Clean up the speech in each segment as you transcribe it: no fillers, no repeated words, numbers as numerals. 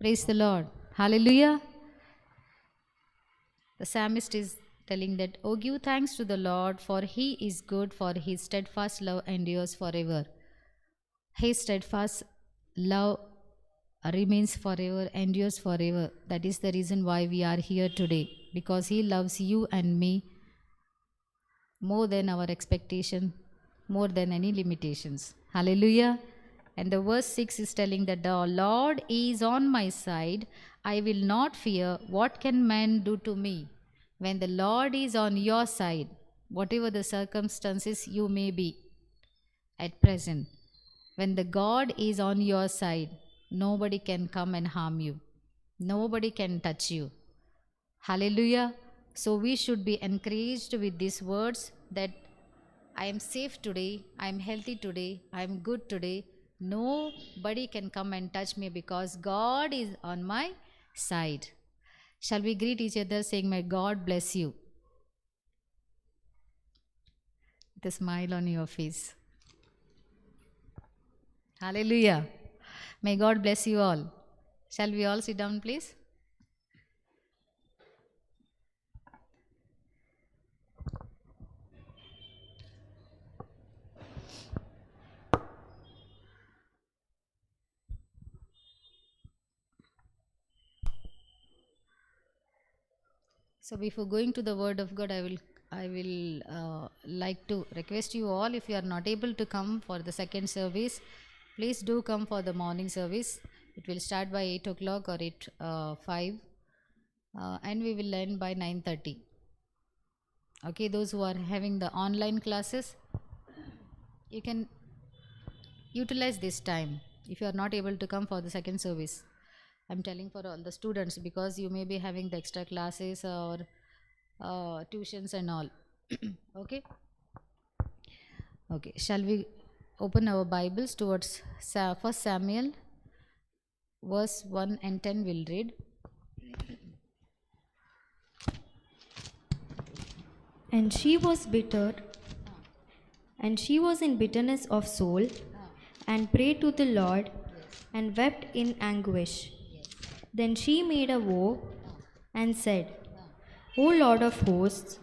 Praise the Lord. Hallelujah. The psalmist is telling that, "Oh, give thanks to the Lord, for he is good, for his steadfast love endures forever." His steadfast love remains forever, endures forever. That is the reason why we are here today, because he loves you and me more than our expectation, more than any limitations. Hallelujah. And the verse 6 is telling that the Lord is on my side. I will not fear. What can man do to me? When the Lord is on your side, whatever the circumstances you may be at present, when the God is on your side, nobody can come and harm you. Nobody can touch you. Hallelujah. So we should be encouraged with these words that I am safe today, I am healthy today, I am good today. Nobody can come and touch me because God is on my side. Shall we greet each other saying, "May God bless you"? The smile on your face. Hallelujah. May God bless you all. Shall we all sit down, please? So before going to the Word of God, I will like to request you all, if you are not able to come for the second service, please do come for the morning service. It will start by 8 o'clock or 5, and we will end by 9:30. Okay, those who are having the online classes, you can utilize this time if you are not able to come for the second service. I'm telling for all the students, because you may be having the extra classes or tuitions and all. Okay. Okay, shall we open our Bibles towards 1 Samuel, verse 1 and 10 we'll read. And she was bitter, and she was in bitterness of soul, and prayed to the Lord, and wept in anguish. Then she made a vow, and said, O Lord of hosts,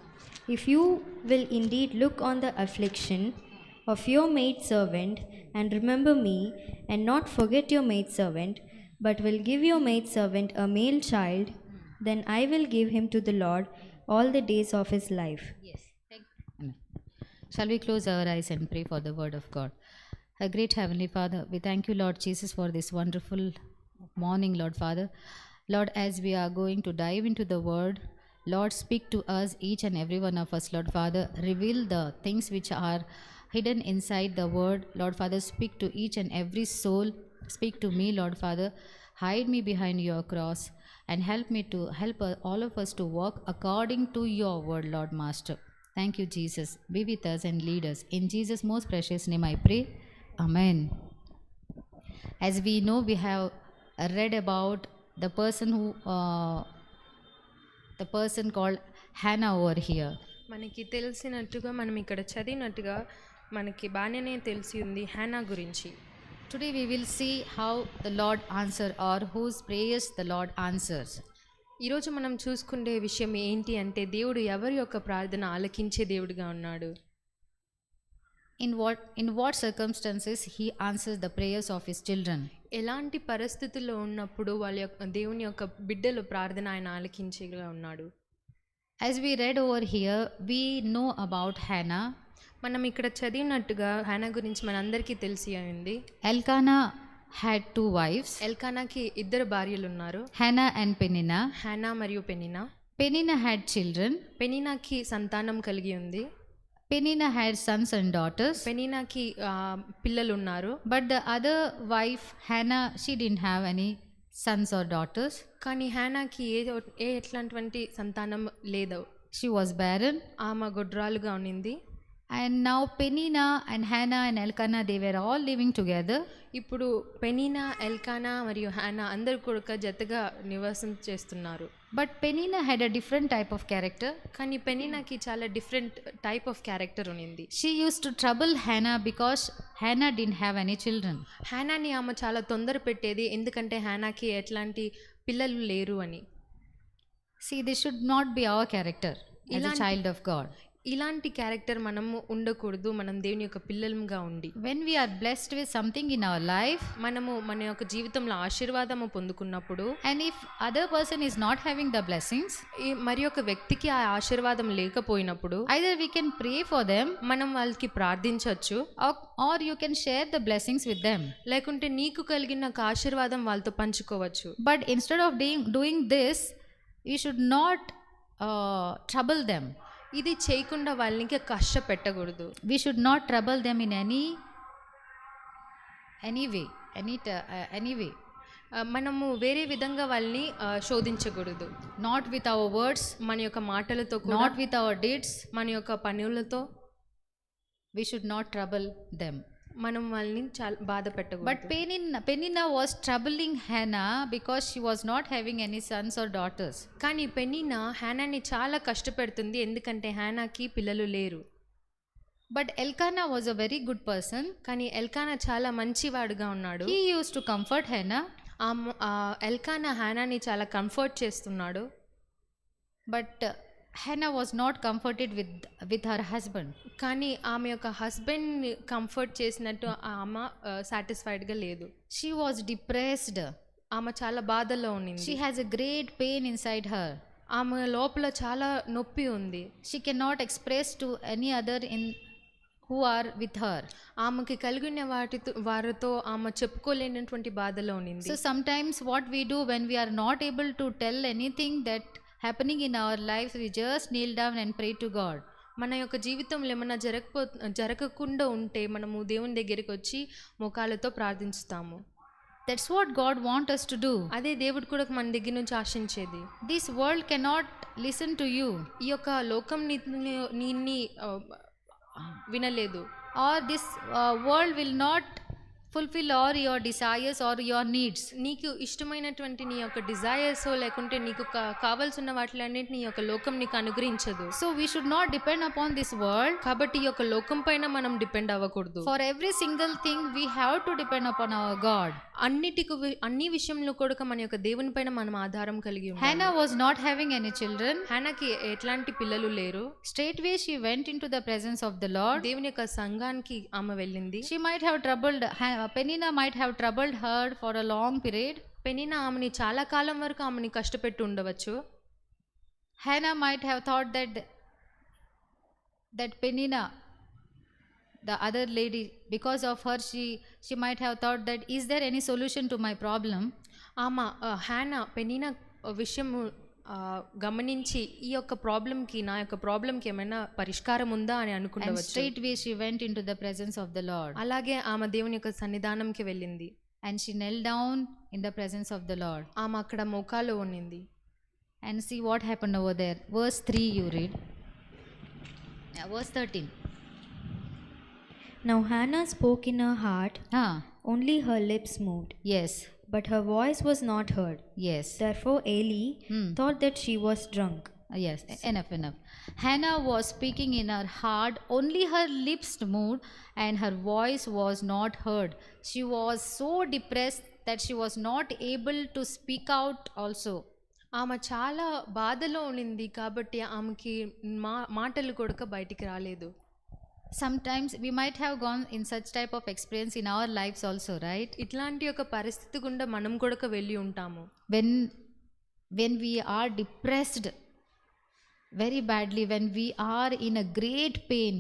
if you will indeed look on the affliction of your maidservant, and remember me, and not forget your maidservant, but will give your maidservant a male child, then I will give him to the Lord all the days of his life. Yes. Amen. Shall we close our eyes and pray for the Word of God? Our great Heavenly Father, we thank you, Lord Jesus, for this wonderful morning, Lord Father. Lord, as we are going to dive into the Word, Lord, speak to us, each and every one of us, Lord Father. Reveal the things which are hidden inside the Word. Lord Father, speak to each and every soul. Speak to me, Lord Father. Hide me behind your cross and help me to help all of us to walk according to your word, Lord Master. Thank you, Jesus. Be with us and lead us. In Jesus' most precious name I pray. Amen. As we know, we have read about the person called Hannah over here. మనకి తెలిసినట్టుగా మనం ఇక్కడ చదివినట్టుగా మనకి బాగానే తెలిసి ఉంది Hannah గురించి. Today we will see how the Lord answers, or whose prayers the Lord answers. ఈరోజు మనం చూసుకునే విషయం ఏంటి అంటే, దేవుడు ఎవరి యొక్క ప్రార్థన ఆలకించే దేవుడిగా ఉన్నాడు. In what circumstances he answers the prayers of his children. ఎలాంటి పరిస్థితుల్లో ఉన్నప్పుడు వాళ్ళ యొక్క దేవుని యొక్క బిడ్డల ప్రార్థన ఆయన ఆలకించేగా ఉన్నాడు. As we read over here, we know about Hannah. మనం ఇక్కడ చదివినట్టుగా హన్నా గురించి మనందరికీ తెలిసి ఉంది. Elkanah had 2 wives. ఎల్కానాకి 2 భార్యలు ఉన్నారు, Hannah and Peninnah. హన్నా మరియు పెనిన్నా. Peninnah had children. పెనిన్నాకి సంతానం కలిగి ఉంది. Peninnah had sons and daughters. పెనిన్నాకి పిల్లలు ఉన్నారు. But the other wife, Hannah, she didn't have any sons or daughters. కానీ హన్నాకి ఎట్లాంటి సంతానం లేదు. She was barren. ఆమె గొడ్రాలుగా ఉన్నింది. And now Penina and Hannah and Elkanah, they were all living together. ఇప్పుడు పెనీనా, ఎల్కానా మరియు హానా అందరు కూడా జతగా నివాసం చేస్తున్నారు. But Penina had a different type of character. కానీ పెనీనాకి చాలా డిఫరెంట్ టైప్ ఆఫ్ క్యారెక్టర్ ఉన్నింది. She used to trouble Hannah because Hannah didn't have any children. హానాని ఆమె చాలా తొందర పెట్టేది, ఎందుకంటే హానాకి ఎట్లాంటి పిల్లలు లేరు అని. See, this should not be our character as a child of God. ఇలాంటి క్యారెక్టర్ మనము ఉండకూడదు, మనం దేవుని యొక్క పిల్లలుగా ఉండి. When we are blessed with something in our life, మనము మన యొక్క జీవితంలో ఆశీర్వాదము పొందుకున్నప్పుడు, and if other person is not having the blessings, మరి ఒక వ్యక్తికి ఆ ఆశీర్వాదం లేకపోయినప్పుడు, either we can pray for them, మనం వాళ్ళకి ప్రార్థించవచ్చు, or you can share the blessings with them. లేకుంటే నీకు కలిగిన ఒక ఆశీర్వాదం వాళ్ళతో పంచుకోవచ్చు. But instead of doing this, you should not trouble them. ఇది చేయకుండా వాళ్ళని ఇంకా కష్టపెట్టకూడదు. We should not trouble them in any way. మనము వేరే విధంగా వాళ్ళని శోధించకూడదు. Not with our words, మన యొక్క మాటలతో, not with our deeds, మన యొక్క పనులతో we should not trouble them. మనం వాళ్ళని చాలా బాధ పెట్టకూడదు. But Penina was troubling Hannah because she was not having any sons or daughters. కానీ పెనీనా హానాని చాలా కష్టపెడుతుంది, ఎందుకంటే హానాకి పిల్లలు లేరు. But Elkanah was a very good person. కానీ ఎల్కానా చాలా మంచివాడుగా ఉన్నాడు. He used to comfort Hannah. Elkanah హానాని చాలా కంఫర్ట్ చేస్తున్నాడు. But Hannah was not comforted with her husband. కానీ ఆమె యొక్క హస్బెండ్ కంఫర్ట్ చేసినట్టు ఆమె సాటిస్ఫైడ్గా లేదు. She was depressed. ఆమె చాలా బాధలో ఉన్నింది. She has a great pain inside her. ఆమె లోపల చాలా నొప్పి ఉంది. She cannot express to any other who are with her. ఆమెకి కలిగిన వారితో ఆమె చెప్పుకోలేనటువంటి బాధలో ఉన్నింది. So sometimes what we do when we are not able to tell anything that happening in our lives, we just kneel down and pray to God. మన యొక్క జీవితంలో ఏమైనా జరగకుండా ఉంటే మనము దేవుని దగ్గరికి వచ్చి మోకాళ్ళతో ప్రార్థిస్తాము. That's what God wants us to do. అదే దేవుడు కూడా మన దగ్గర నుంచి ఆశించేది. This world cannot listen to you. ఈ యొక్క లోకం నిన్ను వినలేదు. Or this world will not fulfill all your desires or your needs. నీకు ఇష్టమైనటువంటి నీ యొక్క డిజైర్స్ లేకుంటే నీకు కావాల్సిన వాటిలన్నింటినీ ఈ యొక్క లోకం నీకు అనుగ్రహించదు. So we should not depend upon this world. కాబట్టి ఈ యొక్క లోకం పైన మనం డిపెండ్ అవ్వకూడదు. For every single thing we have to depend upon our God. అన్ని విషయంలో కూడా మన యొక్క దేవుని పైన మనం ఆధారం కలిగి ఉండాలి. Hannah was not having any children. హానాకి ఎట్లాంటి పిల్లలు లేరు. Straightway she went into the presence of the Lord. దేవుని యొక్క సంఘానికి ఆమె వెళ్ళింది. She might have troubled Penina might have troubled her for a long period. పెనీనా ఆమెని చాలా కాలం వరకు ఆమెని కష్టపెట్టి ఉండవచ్చు. Hannah might have thought that Penina, the other lady, because of her she might have thought that is there any solution to my problem. ఆమె హానా పెనీనా విషయము గమనించి ఈ యొక్క ప్రాబ్లంకి నా యొక్క ప్రాబ్లంకి ఏమైనా పరిష్కారం ఉందా అని అనుకుంటవచ్చు. Straightway she went into the presence of the Lord. అలాగే ఆమె దేవుని యొక్క సన్నిధానంకి వెళ్ళింది. And she knelt down in the presence of the Lord. ఆమె అక్కడ మోకాలు ఉన్నింది. And see what happened over there. Verse 3 you read. Verse 13. Now Hannah spoke in her heart, only her lips moved. Yes. But her voice was not heard. Yes. Therefore Eli thought that she was drunk. Yes, enough. Hannah was speaking in her heart, only her lips moved and her voice was not heard. She was so depressed that she was not able to speak out also. ఆమె చాలా బాధలో ఉన్నింది కాబట్టి ఆమెకి మాటలు కూడా బయటికి రాలేదు. Sometimes we might have gone in such type of experience in our lives also, right? ఇట్లాంటి ఒక పరిస్థితి గుండా మనం కూడా వెళ్ళి ఉంటాము. When we are depressed very badly, when we are in a great pain,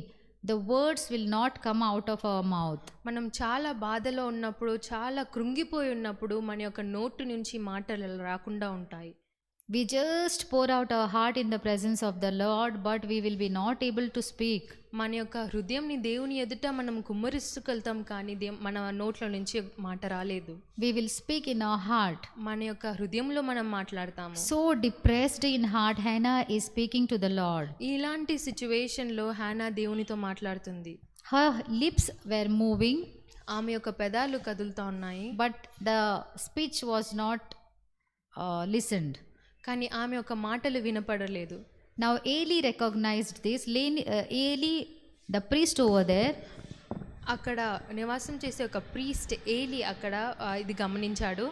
the words will not come out of our mouth. మనం చాలా బాధలో ఉన్నప్పుడు, చాలా కృంగిపోయి ఉన్నప్పుడు మన యొక్క నోటు నుంచి మాటలు రాకుండా ఉంటాయి. We just pour out our heart in the presence of the Lord, but we will be not able to speak. మన యొక్క హృదయంని దేవుని ఎదుట మనం కుమ్మరిస్తుకెళ్తాం, కానీ మన నోట్ల నుంచి మాట రాలేదు. We will speak in our heart. మన యొక్క హృదయంలో మనం మాట్లాడతాము. So depressed in heart, Hannah is speaking to the Lord. ఇలాంటి సిచ్యువేషన్లో హానా దేవునితో మాట్లాడుతుంది. Her lips were moving, ఆమె యొక్క పెదాలు కదులుతా ఉన్నాయి, but the speech was not listened. కానీ ఆమె యొక్క మాటలు వినపడలేదు. Now Eli recognized this. Eli, the priest over there, అక్కడ నివాసం చేసే ఒక ప్రీస్ట్ ఏలి అక్కడ ఇది గమనించాడు.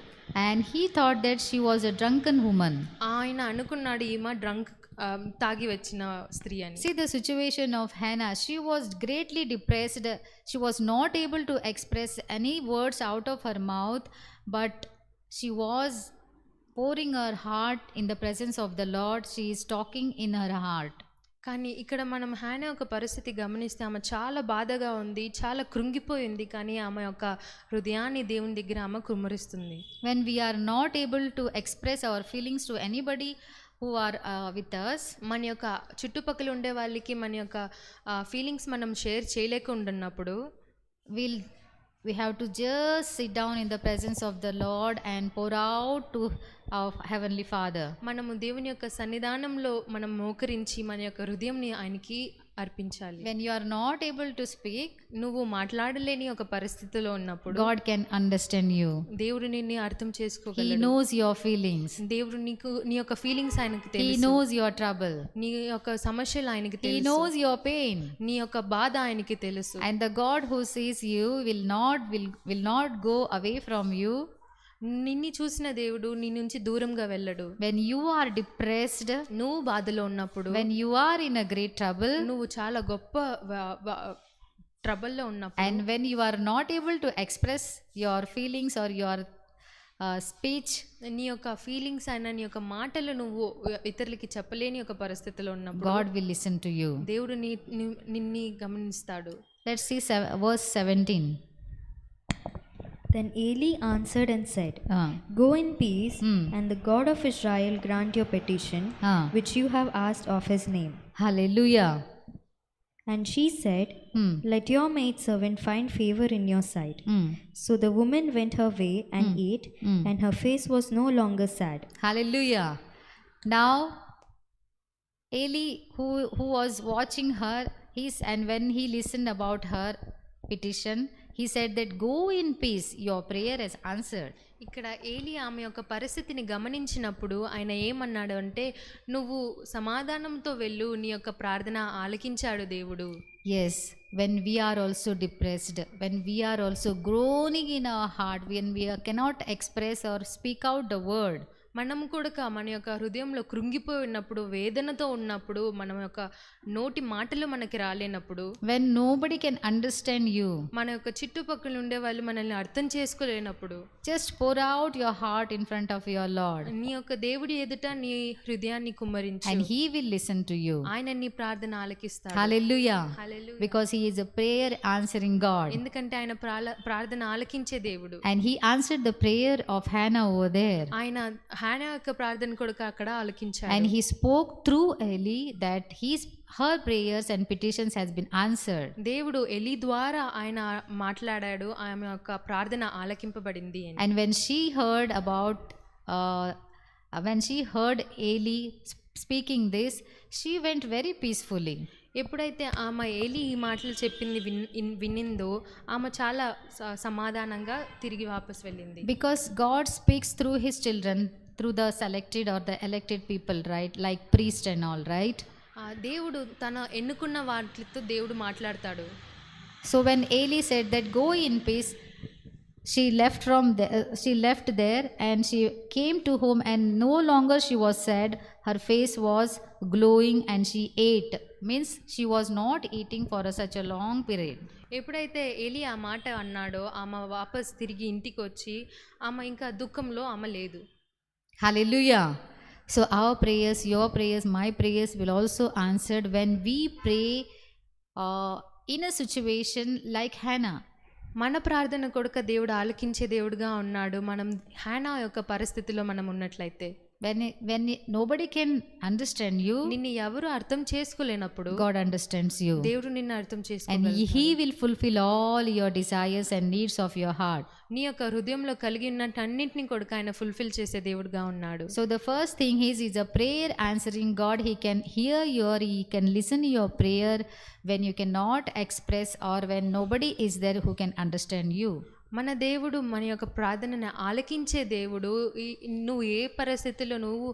and he thought that she was a drunken woman. ఆయన అనుకున్నాడు ఈమె తాగి వచ్చిన స్త్రీ అని. See the situation of Hannah. She was greatly depressed. She was not able to express any words out of her mouth, but she was pouring her heart in the presence of the Lord. She is talking in her heart. కానీ ఇక్కడ మనం హానా ఒక పరిస్థితి గమనిస్తే ఆమె చాలా బాధగా ఉంది, చాలా కృంగిపోయింది, కానీ ఆమె యొక్క హృదయాన్ని దేవుని దగ్గర ఆమె కుమ్మరిస్తుంది. When we are not able to express our feelings to anybody who are with us, మన యొక్క చుట్టుపక్కల ఉండే వాళ్ళకి మన యొక్క ఫీలింగ్స్ మనం share చేయలేకుండాన్నప్పుడు we have to just sit down in the presence of the Lord and pour out to our heavenly Father. మనము దేవుని యొక్క సన్నిధానంలో మనం మోకరించి మన యొక్క హృదయంని ఆయనకి అర్పించాలి. When you are not able to speak, నువ్వు మాట్లాడలేని ఒక పరిస్థితిలో ఉన్నప్పుడు God can understand you. దేవుడు నిన్ను అర్థం He చేసుకోగలడు. knows your feelings. దేవుడు నీ యొక్క ఫీలింగ్స్ ఆయనకు He తెలుసు. knows your trouble. నీ యొక్క సమస్యలు ఆయనకి He తెలుసు. knows your pain. నీ యొక్క బాధ ఆయనకి తెలుసు. And the God who sees you will not go away from you. నిన్ను చూసిన దేవుడు నీ నుంచి దూరంగా వెళ్ళడు. When you are depressed, నువ్వు బాధలో ఉన్నప్పుడు, when you are in a great trouble, నువ్వు చాలా గొప్ప ట్రబుల్లో ఉన్నప్పుడు, and when you are not able to express your feelings or your speech, నీ యొక్క ఫీలింగ్స్ అయినా నీ యొక్క మాటలు నువ్వు ఇతరులకి చెప్పలేని ఒక పరిస్థితిలో ఉన్నప్పుడు God will listen to you. దేవుడు నిన్ను గమనిస్తాడు. Let's see verse 17. Then Eli answered and said, Go in peace, and the God of Israel grant your petition, which you have asked of his name. Hallelujah. And she said, Let your maidservant find favor in your sight. So the woman went her way and ate, and her face was no longer sad. Hallelujah. Now Eli, who was watching her, and when he listened about her petition, he said that go in peace, your prayer is answered. ఇక్కడ ఏలి ఆమె యొక్క పరిస్థితిని గమనించినప్పుడు ఆయన ఏమన్నాడు అంటే, నువ్వు సమాధానంతో వెళ్ళు, నీ యొక్క ప్రార్థన ఆలకించాడు దేవుడు. Yes, when we are also depressed, when we are also groaning in our heart, when we cannot express or speak out the word, మనం కూడా మన యొక్క హృదయంలో కృంగిపోయి ఉన్నప్పుడు, వేదనతో ఉన్నప్పుడు, మన యొక్క నోటి మాటలు మనకి రాలేనప్పుడు, when nobody can understand you, మన యొక్క చుట్టుపక్కల ఉండే వాళ్ళు మనల్ని అర్థం చేసుకోలేనప్పుడు, just pour out your heart in front of your Lord, నీ యొక్క దేవుడి ఎదుట నీ హృదయాన్ని కుమ్మరించు, and he will listen to you. ఆయన నీ ప్రార్థన ఆలకిస్తాడు. Hallelujah. Hallelujah. Because he is a prayer answering God. ఎందుకంటే ఆయన ప్రార్థన ఆలకించే దేవుడు. And he answered the prayer of Hannah over there. ఆయన హానా యొక్క ప్రార్థన కూడా అక్కడ ఆలకించాడు. And he spoke through Eli that her prayers and petitions has been answered. దేవుడు ఎలి ద్వారా ఆయన మాట్లాడాడు, ఆమె యొక్క ప్రార్థన ఆలకింపబడింది అని. And when she heard Eli speaking this, she went very peacefully. ఎప్పుడైతే ఆమె ఏలి ఈ మాటలు చెప్పింది వినిందో ఆమె చాలా సమాధానంగా తిరిగి వాపస్ వెళ్ళింది. Because God speaks through his children, through the selected or the elected people, right? Like priest and all, right? దేవుడు తన ఎన్నుకున్న వాటితో దేవుడు మాట్లాడతాడు. So when Eli said that go in peace, she left there and she came to home, and no longer she was sad, her face was glowing, and she ate. Means she was not eating for such a long period. ఎప్పుడైతే ఏలి ఆ మాట అన్నాడో ఆమె వాపస్ తిరిగి ఇంటికి వచ్చి ఆమె ఇంకా దుఃఖంలో ఆమె లేదు. Hallelujah. So our prayers, your prayers, my prayers will also answered when we pray in a situation like Hannah. మన ప్రార్థన కొడుక దేవుడు ఆలకించే దేవుడుగా ఉన్నాడు. మనం హానా యొక్క పరిస్థితిలో మనం ఉన్నట్లయితే, nobody can understand you, నిన్ను ఎవరు అర్థం చేసుకోలేనప్పుడు God understands you. దేవుడు నిన్ను అర్థం And చేసుకోగలడు. He will fulfill all your desires and needs of your heart. నీ యొక్క హృదయంలో కలిగి ఉన్నట్టు అన్నింటినీ కూడా ఆయన ఫుల్ఫిల్ చేసే దేవుడుగా ఉన్నాడు. So the first thing is a prayer answering God. He can hear he can listen your prayer when you cannot express or when nobody is there who can understand you. మన దేవుడు మన యొక్క ప్రార్థనను ఆలకించే దేవుడు. నువ్వు ఏ పరిస్థితిలో నువ్వు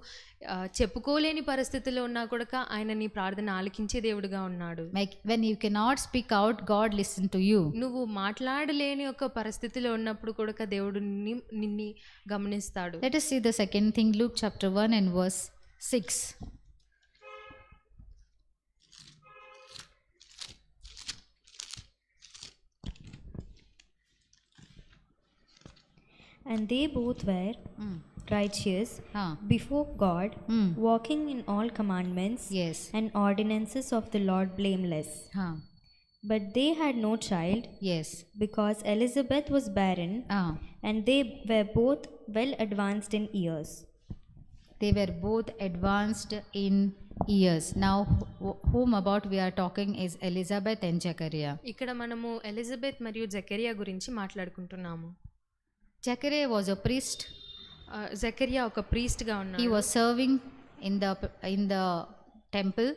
చెప్పుకోలేని పరిస్థితిలో ఉన్నా కూడా ఆయన నీ ప్రార్థన ఆలకించే దేవుడుగా ఉన్నాడు. Like when you cannot speak out, God listen to you. నువ్వు మాట్లాడలేని ఒక పరిస్థితిలో ఉన్నప్పుడు కూడా దేవుడు నిన్ను గమనిస్తాడు. Let us see the second thing, Luke chapter 1 and verse 6. And they both were righteous before God, walking in all commandments Yes. and ordinances of the Lord blameless. But they had no child, Yes. because Elizabeth was barren, and they were both well advanced in years. They were both advanced in years. Now whom about we are talking is Elizabeth and Zechariah. ఇక్కడ మనము Elizabeth మరియు జకరియా గురించి మాట్లాడుకుంటున్నాము. Zechariah was a priest. Zechariah ఒక priest గా He ఉన్నాడు. was serving in the temple,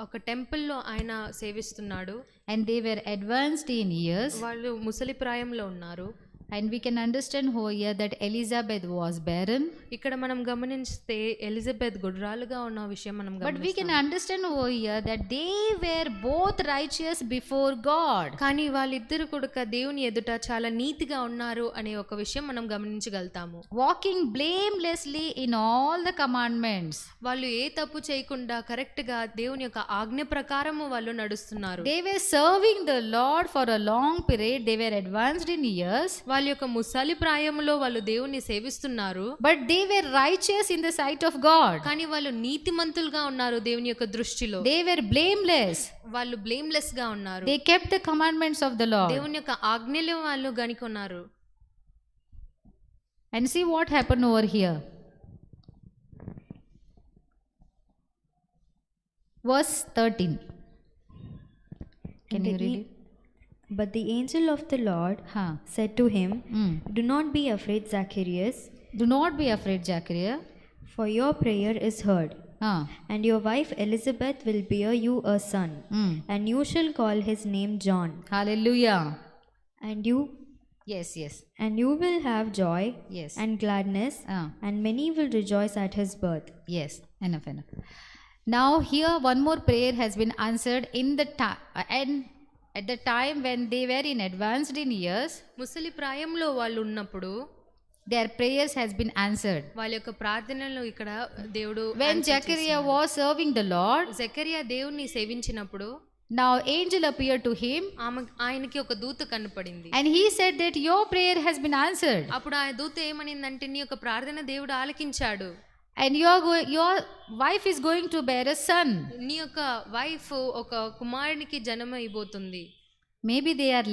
ఒక టెంపుల్లో ఆయన సేవిస్తున్నాడు. and they were advanced in years. వాళ్ళు ముసలి ప్రాయంలో ఉన్నారు. And we can understand over here that Elizabeth was barren. ఇక్కడ మనం గమనిస్తే ఎలిజబెత్ గుడ్రాలుగా ఉన్న విషయం మనం But we can గమనిస్తాం. understand over here that they were both righteous before God. కానీ వాళ్ళిద్దరు కూడా దేవుని ఎదుట చాలా నీతిగా ఉన్నారు అనే ఒక విషయం మనం గమనించగలుగుతాము. Walking blamelessly in all the commandments. వాళ్ళు ఏ తప్పు చేయకుండా కరెక్ట్ గా దేవుని యొక్క ఆజ్ఞ ప్రకారము వాళ్ళు నడుస్తున్నారు. They were serving the Lord for a long period. They were advanced in years. వాళ్ళ యొక్క ముసలి ప్రాయంలో వాళ్ళు దేవుని సేవిస్తున్నారు. But they were righteous in the sight of God. కానీ వాళ్ళు నీతిమంతులుగా ఉన్నారు దేవుని యొక్క దృష్టిలో. They were blameless. వాళ్ళు బ్లేమ్లెస్ గా ఉన్నారు. They kept the commandments of the Lord. దేవుని యొక్క ఆజ్ఞలు వాళ్ళు గనుకున్నారు. And see what happened over here. Verse 13. Can you read it? But the angel of the Lord said to him, Do not be afraid, Zacharias, Do not be afraid, Zachariah. for your prayer is heard, and your wife Elizabeth will bear you a son, and you shall call his name John. Hallelujah. And you Yes. will have joy Yes. and gladness, and many will rejoice at his birth. Yes. Enough. Now here one more prayer has been answered in the time, and at the time when they were in advanced in years, ముసలి ప్రాయంలో వాళ్ళు ఉన్నప్పుడు their prayers has been answered. వాళ్ళ యొక్క ప్రార్థనలు ఇక్కడ దేవుడు When Zechariah was serving the Lord, Zechariah దేవుణ్ణి సేవించినప్పుడు now angel appeared to him, ఆయనకి ఒక దూత కనపడింది. and he said that your prayer has been answered, అప్పుడు ఆ దూత ఏమనిందంటే నీ యొక్క ప్రార్థన దేవుడు ఆలకించాడు. and your wife is going to bear a son. నీ యొక్క వైఫ్ ఒక కుమారునికి జన్మ ఇవ్వబోతుంది. Maybe they are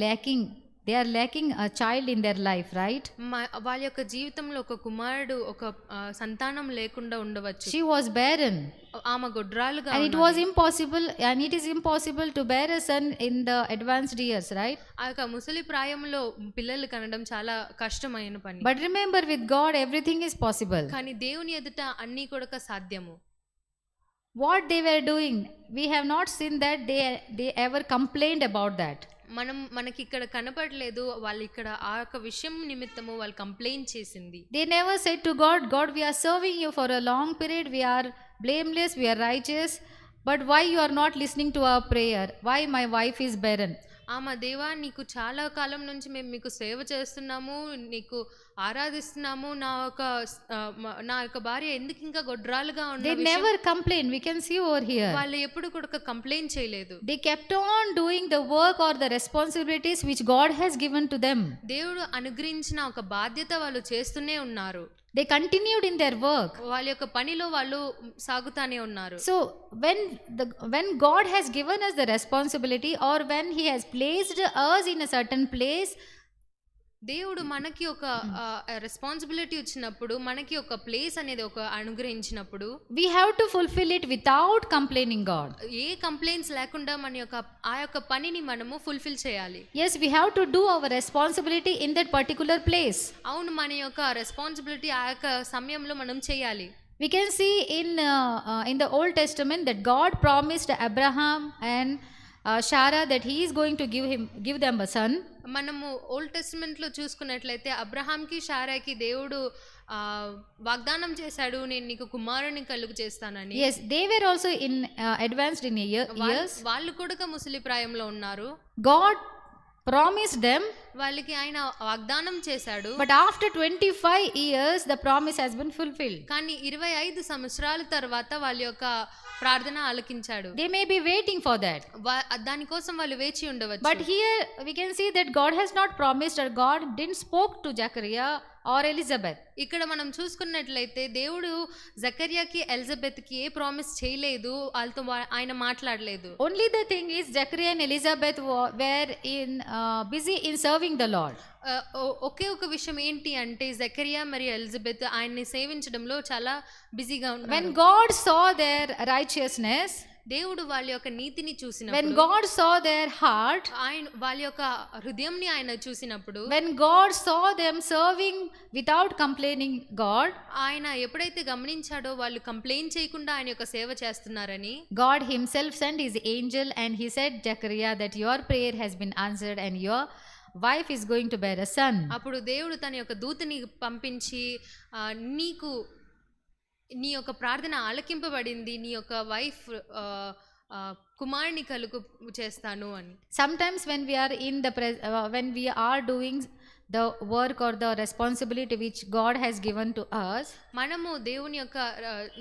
lacking a child in their life, right? వాళ్ళ యొక్క జీవితంలో ఒక కుమారుడు ఒక సంతానం లేకుండా ఉండవచ్చు. She was barren, ఆమె గొడ్రాలుగా and it is impossible to bear a son in the advanced years, right? ఆ యొక్క ముసలి ప్రాయంలో పిల్లలు కనడం చాలా కష్టమైన పని. But remember, with God everything is possible. కానీ దేవుని ఎదుట అన్నీ కూడా సాధ్యము. What they were doing, we have not seen that they ever complained about that. మనకి ఇక్కడ కనపడలేదు వాళ్ళు ఇక్కడ ఆ యొక్క విషయం నిమిత్తము వాళ్ళు కంప్లైంట్ చేసింది. They never said to God, we are serving you for a long period, we are blameless, we are righteous, but why you are not listening to our prayer? Why my wife is barren? ఆమె దేవా నీకు చాలా కాలం నుంచి మేము మీకు సేవ చేస్తున్నాము, నీకు ఆరాధిస్తున్నాము, నా యొక్క భార్య ఎందుకు ఇంకా గొడ్రాలుగా They ఉన్న never complained. We can see over here. వాళ్ళు ఎప్పుడు కూడా కంప్లైంట్ చేయలేదు. They kept on doing the work or the responsibilities which God has given to them. దేవుడు అనుగ్రహించిన ఒక బాధ్యత వాళ్ళు చేస్తూనే ఉన్నారు. They continued in their work. వాళ్ళ యొక్క పనిలో వాళ్ళు సాగుతానే ఉన్నారు. So when God has given us the responsibility, or when he has placed us in a certain place, దేవుడు మనకి ఒక రెస్పాన్సిబిలిటీ ఇచ్చినప్పుడు, మనకి ఒక ప్లేస్ అనేది ఒక అనుగ్రహించినప్పుడు we have to fulfill it without complaining God. A complaints లేకుండా మన యొక్క ఆ యొక్క పనిని మనము ఫుల్ఫిల్ చేయాలి. Yes, we have to do our responsibility in that particular place. అవును, మన యొక్క రెస్పాన్సిబిలిటీ ఆ యొక్క సమయంలో మనం చేయాలి. We can see in the Old Testament that God promised Abraham and Sarah that he is going to give them a son. మనము old testament లో చూసుకున్నట్లయితే అబ్రహాంకి షారాకి దేవుడు వాగ్దానం చేశాడు, నేను నీకు కుమారుని కలుగు చేస్తానని. Yes, they were also advanced in years. వాళ్ళు కూడా ముసలి ప్రాయంలో ఉన్నారు. God promised them, వాళ్ళకి ఆయన వాగ్దానం చేశాడు. but after 25 years the promise has been fulfilled. కానీ 25 సంవత్సరాల తర్వాత వాళ్ళ యొక్క ప్రార్థన ఆలకించాడు. They may be waiting for that. దానికోసం వాళ్ళు వేచి ఉండవచ్చు. But here we can see that God has not promised, or God didn't spoke to Zechariah or Elizabeth. ఇక్కడ మనం చూసుకున్నట్లయితే దేవుడు జకర్యాకి ఎలిజబెత్కి ఏ ప్రామిస్ చేయలేదు, వాళ్ళతో ఆయన మాట్లాడలేదు. Only the thing is Zechariah and Elizabeth were busy in serving the Lord. ఒకే ఒక విషయం ఏంటి అంటే జకరియా మరియు ఎలిజబెత్ ఆయన్ని సేవించడంలో చాలా బిజీగా ఉన్నారు. When God saw their righteousness, దేవుడు వాళ్ళ యొక్క నీతిని చూసినప్పుడు, when God saw their heart, ఆయన వాళ్ళ యొక్క హృదయంని ఆయన చూసినప్పుడు, when God saw them serving without complaining God, ఆయన ఎప్పుడైతే గమనించాడో వాళ్ళు కంప్లైంట్ చేయకుండా ఆయన యొక్క సేవ చేస్తున్నారని, God himself sent his angel and he said, Zechariah, that your prayer has been answered and your wife is going to bear a son. అప్పుడు దేవుడు తన యొక్క దూతని పంపించి నీకు నీ యొక్క ప్రార్థన ఆలకింపబడింది, నీ యొక్క వైఫ్ కుమారుని కలుగు చేస్తాను అని. Sometimes when we are doing the work or the responsibility which God has given to us, మనము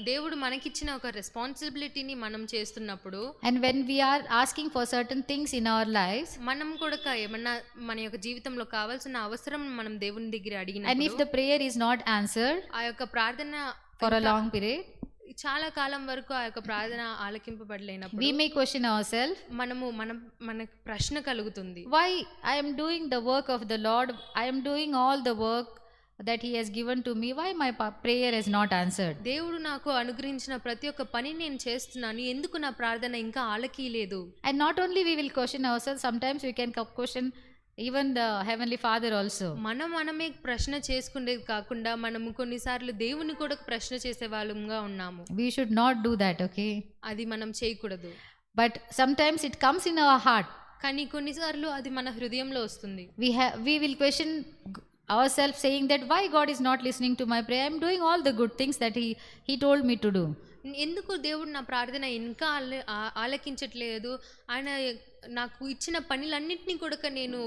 దేవుడు మనకిచ్చిన ఒక రెస్పాన్సిబిలిటీని మనం చేస్తున్నప్పుడు, and when we are asking for certain things in our lives, మనం కూడా ఏమన్నా మన యొక్క జీవితంలో కావాల్సిన అవసరం మనం దేవుని దగ్గర అడిగినప్పుడు, and if the prayer is not answered ఆ యొక్క ప్రార్థన for a long period, చాలా కాలం వరకు ఆ యొక్క ప్రార్థన ఆలకింపబడలేనప్పుడు, we may question ourselves, మనకు ప్రశ్న కలుగుతుంది, why I am doing the work of the Lord, I am doing all the work that he has given to me, why my prayer is not answered? దేవుడు నాకు అనుగ్రహించిన ప్రతి ఒక్క పని నేను చేస్తున్నాను, ఎందుకు నా ప్రార్థన ఇంకా ఆలకిలేదు? And not only we will question ourselves, sometimes we can question even the heavenly Father also. మనమే ప్రశ్న చేసుకునేది కాకుండా మనము కొన్నిసార్లు దేవుని కూడా ప్రశ్న చేసే వాళ్ళంగా ఉన్నాము. We should not do that, okay? అది మనం చేయకూడదు. But sometimes it comes in our heart. కానీ కొన్నిసార్లు అది మన హృదయంలో వస్తుంది. We will question ourselves saying that why God is not listening to my prayer? I am doing all the good things that he told me to do. ఎందుకు దేవుడు నా ప్రార్థన ఇంకా ఆలకించట్లేదు? ఆయన నాకు ఇచ్చిన పనులన్నింటినీ కూడా నేను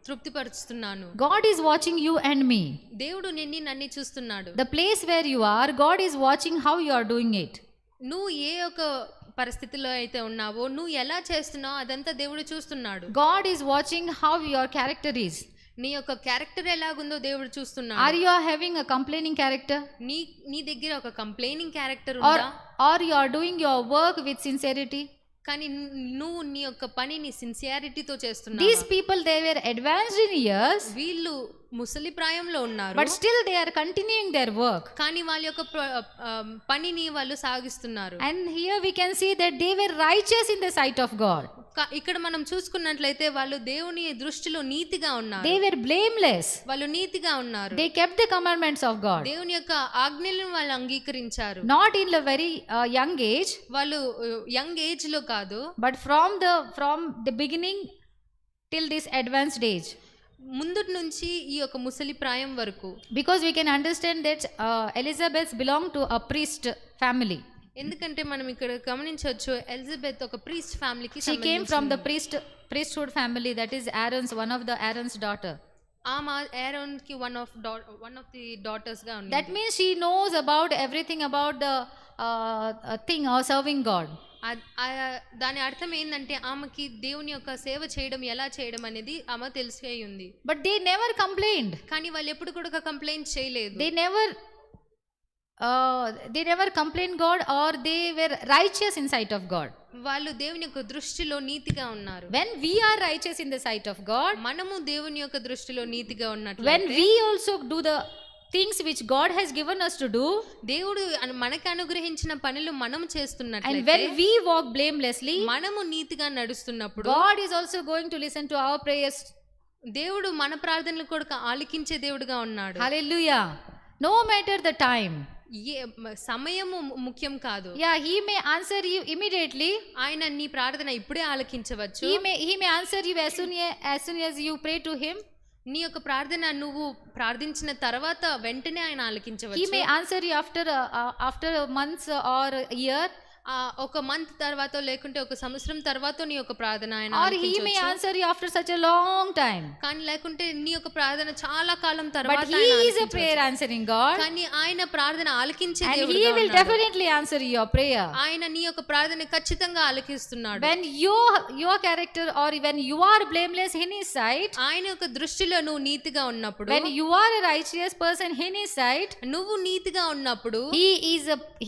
తృప్తిపరుస్తున్నాను. God is watching you and me. దేవుడు నన్ను చూస్తున్నాడు. The place where you are, God is watching how you are doing it. నువ్వు ఏ ఒక పరిస్థితిలో అయితే ఉన్నావో, నువ్వు ఎలా చేస్తున్నావో అదంతా దేవుడు చూస్తున్నాడు. God is watching how your character is. నీ యొక్క క్యారెక్టర్ ఎలాగుందో దేవుడు చూస్తున్నాడు. Are you having a complaining character? నీ దగ్గర ఒక కంప్లైనింగ్ క్యారెక్టర్ ఉందా? Or you are doing your work with sincerity? కానీ నువ్వు నీ యొక్క పనిని సిన్సియారిటీతో చేస్తున్నావు. These people, they were advanced in years, వీళ్ళు ముసలి ప్రాయంలో ఉన్నారు, but still they are continuing their work. కానీ వాళ్ళ యొక్క పనిని వాళ్ళు సాగిస్తున్నారు. And here we can see that they were righteous in the sight of God. ఇక్కడ మనం చూసుకున్నట్లయితే వాళ్ళు దేవుని దృష్టిలో నీతిగా ఉన్నారు. They were blameless. వాళ్ళు నీతిగా ఉన్నారు. They kept the commandments of God. దేవుని యొక్క ఆజ్ఞలను వాళ్ళు అంగీకరించారు. Not in a very young age, వాళ్ళు యంగ్ ఏజ్ లో కాదు, but from the beginning till this advanced age. ముందు నుంచి ఈ యొక్క ముసలి ప్రాయం వరకు. Because we can understand that Elizabeth belonged to a priest family. ఎందుకంటే మనం ఇక్కడ గమనించవచ్చు, ఎలిజబెత్ ఒక ప్రీస్ట్ ఫ్యామిలీకి She came from the priesthood family, that is one of the Aaron's daughter. Aaron ki one of the daughters ga undi. That means she knows about everything about the thing or serving God. దాని అర్థం ఏంటంటే ఆమెకి దేవుని యొక్క సేవ చేయడం ఎలా చేయడం అనేది ఆమె తెలిసి ఉంది. But they never complained. కానీ వాళ్ళు ఎప్పుడు కూడా కంప్లైంట్ చేయలేదు. They never they never complained God, or they were righteous in sight of God. వాళ్ళు దేవుని యొక్క దృష్టిలో నీతిగా ఉన్నారు. When we are righteous in the sight of God, మనము దేవుని యొక్క దృష్టిలో నీతిగా when ఉన్నట్లయితే we also do the things which God has given us to do, దేవుడు మనకు అనుగ్రహించిన పనులు మనం and చేస్తున్నట్లయితే, when we walk blamelessly, మనము నీతిగా నడుస్తున్నప్పుడు God is also going to listen to our prayers. దేవుడు మన ప్రార్థనలు కూడా ఆలకించే దేవుడుగా ఉన్నాడు. Hallelujah. No matter the time. సమయము ముఖ్యం కాదు. Yeah, he may answer you immediately. ఆయన నీ ప్రార్థన ఇప్పుడే ఆలకించవచ్చు. He may answer you as soon as you pray to him. నీ యొక్క ప్రార్థన నువ్వు ప్రార్థించిన తర్వాత వెంటనే ఆయన He ఆలకించవచ్చు. may answer you after months or a year. ఒక మంత్ తర్వాత లేకుంటే ఒక సంవత్సరం తర్వాత నీ యొక్క ప్రార్థన ఆయన Or he may answer you after such a long time. కానీ లేకుంటే నీ యొక్క ప్రార్థన చాలా కాలం But తర్వాత he is a prayer answering God. కానీ ఆయన ప్రార్థన ఆలకించే And he దేవుడుగా will ఉన్నాడు. definitely answer your prayer. ఆయన నీ యొక్క ప్రార్థన ఖచ్చితంగా ఆలకిస్తున్నాడు. When your character, or when you are blameless in his sight, ఆయన యొక్క దృష్టిలో నువ్వు నీతిగా ఉన్నప్పుడు, when you are a righteous person in his sight, నువ్వు నీతిగా ఉన్నప్పుడు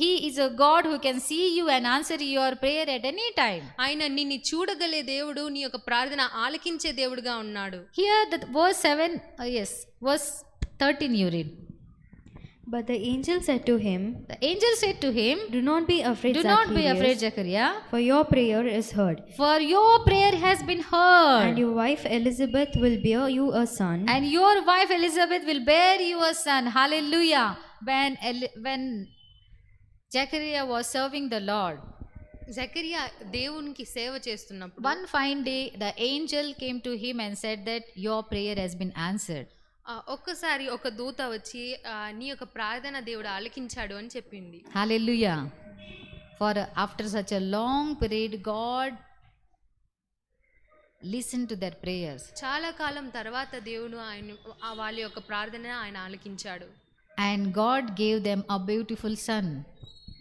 he is a God who can see you and answer your prayer at any time. ఆయన నిన్ను చూడగలే దేవుడు, నీ యొక్క ప్రార్థన ఆలకించే దేవుడుగా ఉన్నాడు. Here the verse 7, verse 13 you read. But the angel said to him, The angel said to him, Do not be afraid, Do not be Zacchaeus, afraid, Zechariah, for your prayer is heard, for your prayer has been heard, and your wife Elizabeth will bear you a son, and your wife Elizabeth will bear you a son. Hallelujah. When Zechariah was serving the Lord, Zechariah దేవునికి సేవ చేస్తున్నప్పుడు one fine day the angel came to him and said that your prayer has been answered. ఒక్కసారి ఒక దూత వచ్చి నీ యొక్క ప్రార్థన దేవుడు ఆలకించాడు అని చెప్పింది. Hallelujah. For after such a long period, God listened to their prayers. చాలా కాలం తర్వాత దేవుడు వాళ్ళ యొక్క ప్రార్థన ఆయన ఆలకించాడు. And God gave them a beautiful son.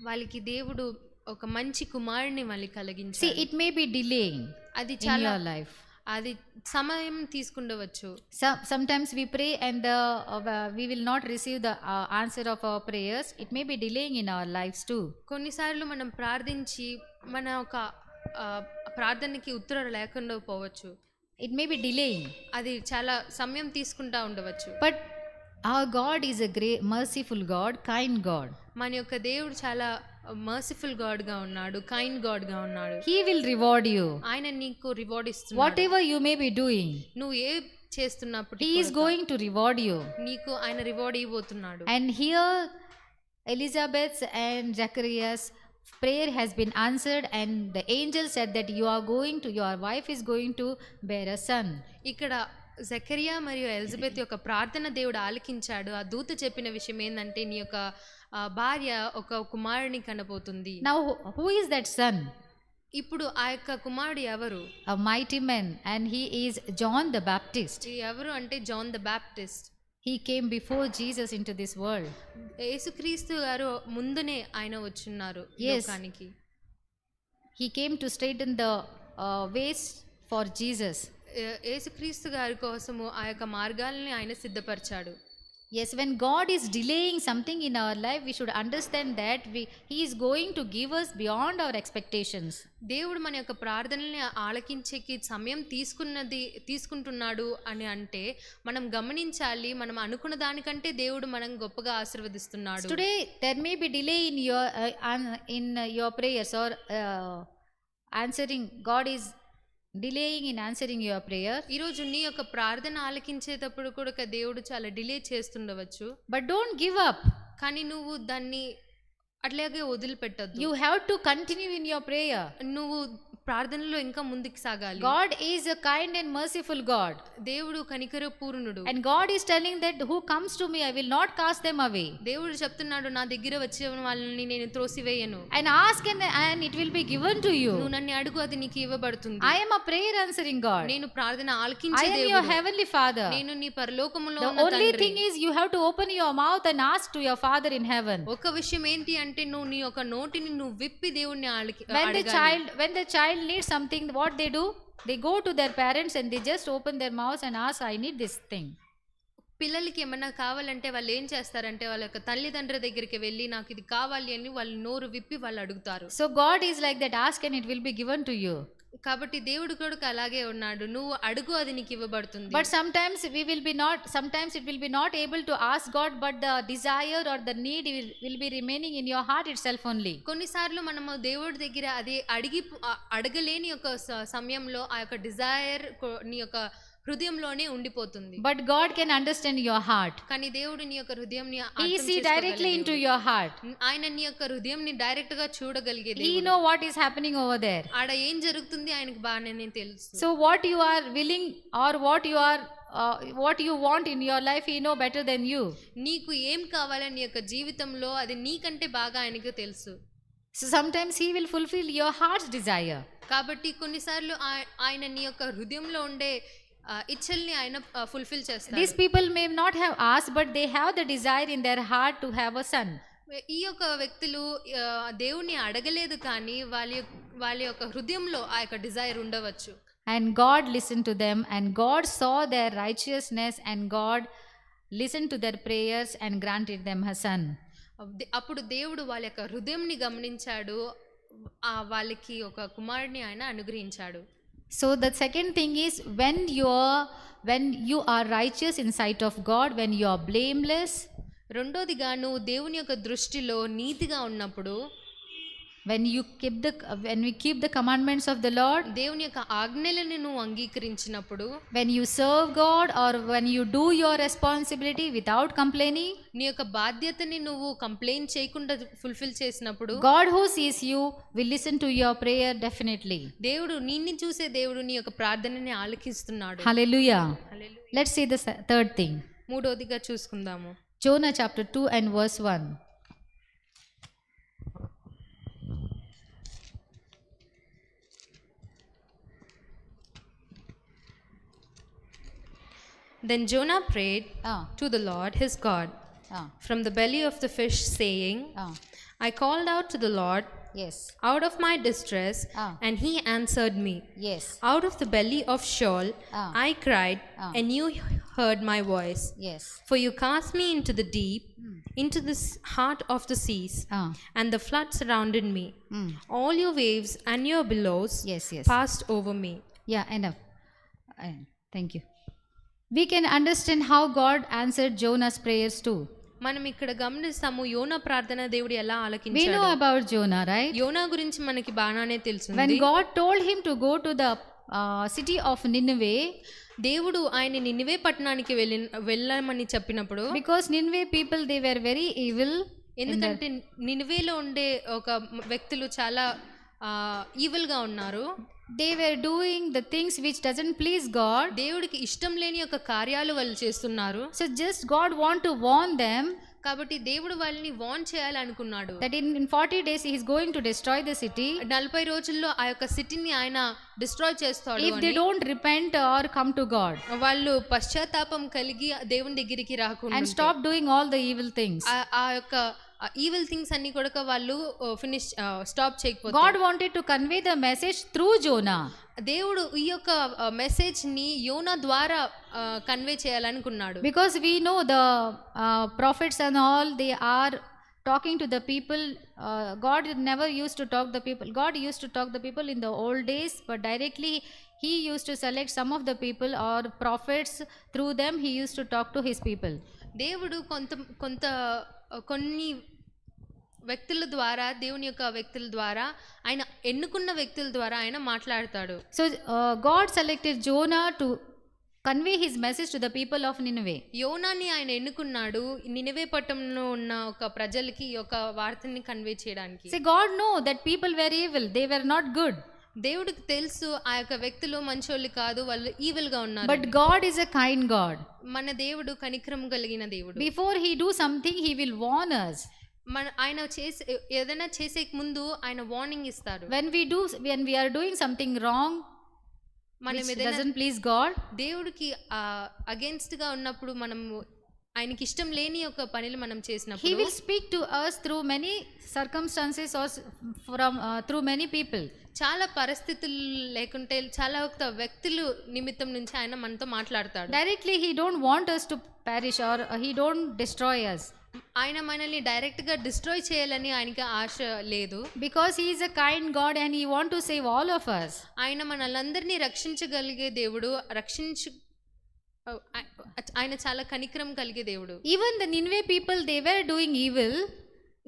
వాళ్ళకి దేవుడు ఒక మంచి కుమారుని మళ్ళీ కలిగించాడు. See, it may be delaying అది in చాలా your life. అది సమయం తీసుకుండవచ్చు. Sometimes we pray and we will not receive the answer of our prayers. It may be delaying in our lives too. కొన్నిసార్లు మనం ప్రార్థించి మన ఒక ప్రార్థనకి ఉత్తరం లేకుండా పోవచ్చు. It may be delaying. అది చాలా సమయం తీసుకుంటా ఉండవచ్చు. But our God is a great, merciful God, kind God. మన యొక్క దేవుడు చాలా మర్సిఫుల్ గాడ్ గా ఉన్నాడు, కైండ్ గాడ్ గా ఉన్నాడు. He will reward you. ఆయన నీకు రివార్డ్ ఇస్తున్నాడు. Whatever you may be doing, నువ్వు ఏ చేస్తున్నప్పుడు He is going to reward you. నీకు ఆయన రివార్డ్ ఇవ్వబోతున్నాడు. And here Elizabeth's and Zacharias' prayer has been answered, and the angel said that your wife is going to bear a son. ఇక్కడ జకరియా మరియు Elizabeth యొక్క ప్రార్థన దేవుడు ఆలకించాడు. ఆ దూత చెప్పిన విషయం ఏంటంటే నీ యొక్క భార్య ఒక కుమారుని కనబోతుంది. Now who is that son? ఇప్పుడు ఆ యొక్క కుమారుడు ఎవరు? A mighty man, and he is John the Baptist. ఎవరు అంటే John the Baptist. He came before Jesus into this world. యేసుక్రీస్తు గారు ముందునే ఆయన వచ్చున్నారు లోకానికి. He came to straighten the ways for Jesus. యేసుక్రీస్తు గారి కోసము ఆ యొక్క మార్గాలని ఆయన సిద్ధపరిచాడు. Yes, when God is delaying something in our life, we should understand that He is going to give us beyond our expectations. దేవుడు మన యొక్క ప్రార్థనల్ని ఆలకించేకి సమయం తీసుకుంటున్నాడు అని అంటే మనం గమనించాలి, మనం అనుకున్న దానికంటే దేవుడు మనం గొప్పగా ఆశీర్వదిస్తున్నాడు. Today there may be delay in your prayers, or answering. God is delaying in answering your prayer. ఈరోజు నీ యొక్క ప్రార్థన ఆలకించేటప్పుడు కూడా దేవుడు చాలా delay చేస్తుండవచ్చు. But don't give up. కానీ నువ్వు దాన్ని అట్లాగే వదిలిపెట్టద్దు. You have to continue in your prayer. నువ్వు ప్రార్థనలో ఇంకా ముందుకు సాగాలి. God is a kind and merciful God. దేవుడు కనికర పూర్ణుడు. And God is telling that who comes to me I will not cast them away. దేవుడు చెప్తున్నాడు, నా దగ్గర వచ్చే వాళ్ళని నేను త్రోసివేయను. And ask and it will be given to you. నువ్వు నన్ను అడుగు, అది నీకు ఇవ్వబడుతుంది. I am a prayer answering God. నేను ప్రార్థన ఆలకించే దేవుడు. I am your heavenly Father. నేను నీ పరలోకములో ఉన్న తండ్రి. The only thing is you have to open your mouth and ask to your Father in heaven. ఒక విషయం ఏంటి అంటే నువ్వు నీ యొక్క నోటిని నువ్వు విప్పి దేవుణ్ణి when the child needs something, what they do? They go to their parents and they just open their mouths and ask, I need this thing. పిల్లలకి ఏమన్నా కావాలంటే వాళ్ళు ఏం చేస్తారంటే వాళ్ళ యొక్క తల్లిదండ్రుల దగ్గరికి వెళ్ళి నాకు ఇది కావాలి అని వాళ్ళు నోరు విప్పి వాళ్ళు అడుగుతారు. So God is like that, ask and it will be given to you. కాబట్టి దేవుడు కూడా అలాగే ఉన్నాడు, నువ్వు అడుగు అది నీకు ఇవ్వబడుతుంది. But sometimes sometimes it will be not able to ask God, but the desire or the need will be remaining in your heart itself only. కొన్నిసార్లు మనము దేవుడి దగ్గర అది అడగలేని యొక్క సమయంలో ఆ యొక్క డిజైర్ నీ యొక్క హృదయంలోనే ఉండిపోతుంది. But God can understand your heart. కానీ దేవుడు నీ యొక్క హృదయంని He see directly into your heart. ఆయన నీ యొక్క హృదయంని డైరెక్ట్ గా చూడగలిగేది. He know what is happening over there. ఆడ ఏం జరుగుతుంది ఆయనకు బాగానే తెలుసు. So what you are willing or what you want in your life, he know better than you. నీకు ఏం కావాలని నీ యొక్క జీవితంలో అది నీకంటే బాగా ఆయనకు తెలుసు. So sometimes he will fulfill your heart's desire. కాబట్టి కొన్నిసార్లు ఆయన నీ యొక్క హృదయంలో ఉండే ఇచ్చల్ని ఆయన ఫుల్ఫిల్ చేస్తారు. These people may not have asked, but they have the desire in their heart to have a son. ఈ యొక్క వ్యక్తులు దేవుణ్ణి అడగలేదు కానీ వాళ్ళ యొక్క హృదయంలో ఆ యొక్క డిజైర్ ఉండవచ్చు. And God listened to them, and God saw their righteousness, and God listened to their prayers and granted them a son. అప్పుడు దేవుడు వాళ్ళ యొక్క హృదయంని గమనించాడు, వాళ్ళకి ఒక కుమారుడిని ఆయన అనుగ్రహించాడు. So the second thing is, when you are righteous in sight of God, when you are blameless, రెండోదిగా నువ్వు దేవుని యొక్క దృష్టిలో నీతిగా ఉన్నప్పుడు, when we keep the commandments of the Lord, దేవుని యొక్క ఆజ్ఞలను నువ్వు అంగీకరించినప్పుడు, when you serve God or when you do your responsibility without complaining, నీ యొక్క బాధ్యతని నువ్వు కంప్లైంట్ చేయకుండా ఫుల్ఫిల్ చేసినప్పుడు, God who sees you will listen to your prayer definitely. దేవుడు నిన్ను చూసే దేవుడు నీ యొక్క ప్రార్థనని ఆలకిస్తున్నాడు. Hallelujah. Let's see the third thing. మూడోదిగా చూసుకుందాము. Jonah chapter 2 and verse 1. Then Jonah prayed to the Lord his God from the belly of the fish, saying, I called out to the Lord Yes. out of my distress, and he answered me. Yes. Out of the belly of Sheol I cried, and you heard my voice. Yes. For you cast me into the deep, into the heart of the seas, and the flood surrounded me. All your waves and your billows Yes. passed over me. Yeah, enough. Thank you. We can understand how God answered Jonah's prayers too. మనం ఇక్కడ గమనిస్తాము యోనా ప్రార్థన దేవుడు ఎలా We ఆలకించాడు. know about Jonah, right? యోనా గురించి మనకి బాగానే తెలుసు. When God told him to go to the city of Nineveh, దేవుడు ఆయన నినివే పట్టణానికి వెళ్ళమని చెప్పినప్పుడు, because Nineveh people, they were very evil. ఎందుకంటే నినివేలో ఉండే ఒక వ్యక్తులు చాలా ఈవిల్ గా ఉన్నారు. They were doing the things which doesn't please God. దేవుడికి ఇష్టం లేని యొక్క కార్యాలు వాళ్ళు చేస్తున్నారు. So just God want to warn them, కాబట్టి దేవుడు వాళ్ళని warn చేయాలనుకున్నాడు. that in 40 days he is going to destroy the city. 40 రోజుల్లో ఆ యొక్క సిటీని ఆయన డిస్ట్రాయ్ చేస్తాడు. If they don't repent or come to God వాళ్ళు పశ్చాత్తాపం కలిగి దేవుని దగ్గరికి రాకుండా and stop doing all the evil things, ఆ యొక్క ఈవిల్ థింగ్స్ అన్ని కూడా వాళ్ళు స్టాప్ చేయకపోతే, God wanted to convey the message through Jonah. దేవుడు ఈ యొక్క మెసేజ్ ని యోనా ద్వారా convey చేయాలనుకున్నాడు. Because we know the prophets and all, they are talking to the people. God never used to talk the people. God used to talk the people in the old days, but directly he used to select some of the people or prophets. Through them he used to talk to his people. దేవుడు కొన్ని వ్యక్తుల ద్వారా, దేవుని యొక్క వ్యక్తుల ద్వారా, ఆయన ఎన్నుకున్న వ్యక్తుల ద్వారా ఆయన మాట్లాడతాడు. So God selected Jonah to convey his message to the people of Nineveh. యోనాని ఆయన ఎన్నుకున్నాడు నినివే పట్టణంలో ఉన్న ఒక ప్రజలకి ఈ యొక్క వార్తని కన్వే చేయడానికి. See, God know that people were evil, they were not good. దేవుడికి తెలుసు ఆ యొక్క వ్యక్తులు మంచోళ్ళు కాదు, వాళ్ళు ఈవిల్ గా ఉన్నారు. But God is a kind God. మన దేవుడు కనికరం కలిగిన దేవుడు. Before he do something, he will warn us. ఆయన ఏదైనా చేసే ముందు ఆయన వార్నింగ్ ఇస్తారు. When we are doing something wrong, మనం which doesn't please God, దేవుడికి అగేన్స్ట్ గా ఉన్నప్పుడు, మనం ఆయనకి ఇష్టం లేని ఒక పనులు మనం చేసినప్పుడు, he will speak to us through many circumstances or through many people. చాలా పరిస్థితులు లేకుంటే చాలా వ్యక్తులు నిమిత్తం నుంచి ఆయన మనతో మాట్లాడతాడు. Directly he don't want us to perish or he don't destroy us, ఆయన మనల్ని డైరెక్ట్గా డిస్ట్రాయ్ చేయాలని ఆయనకి ఆశ లేదు. because he is a kind God and he want to save all of us. ఆయన మనల్ని రక్షించగలిగే దేవుడు, ఆయన చాలా కనికరం కలిగే దేవుడు. Even the Nineveh people, they were doing evil.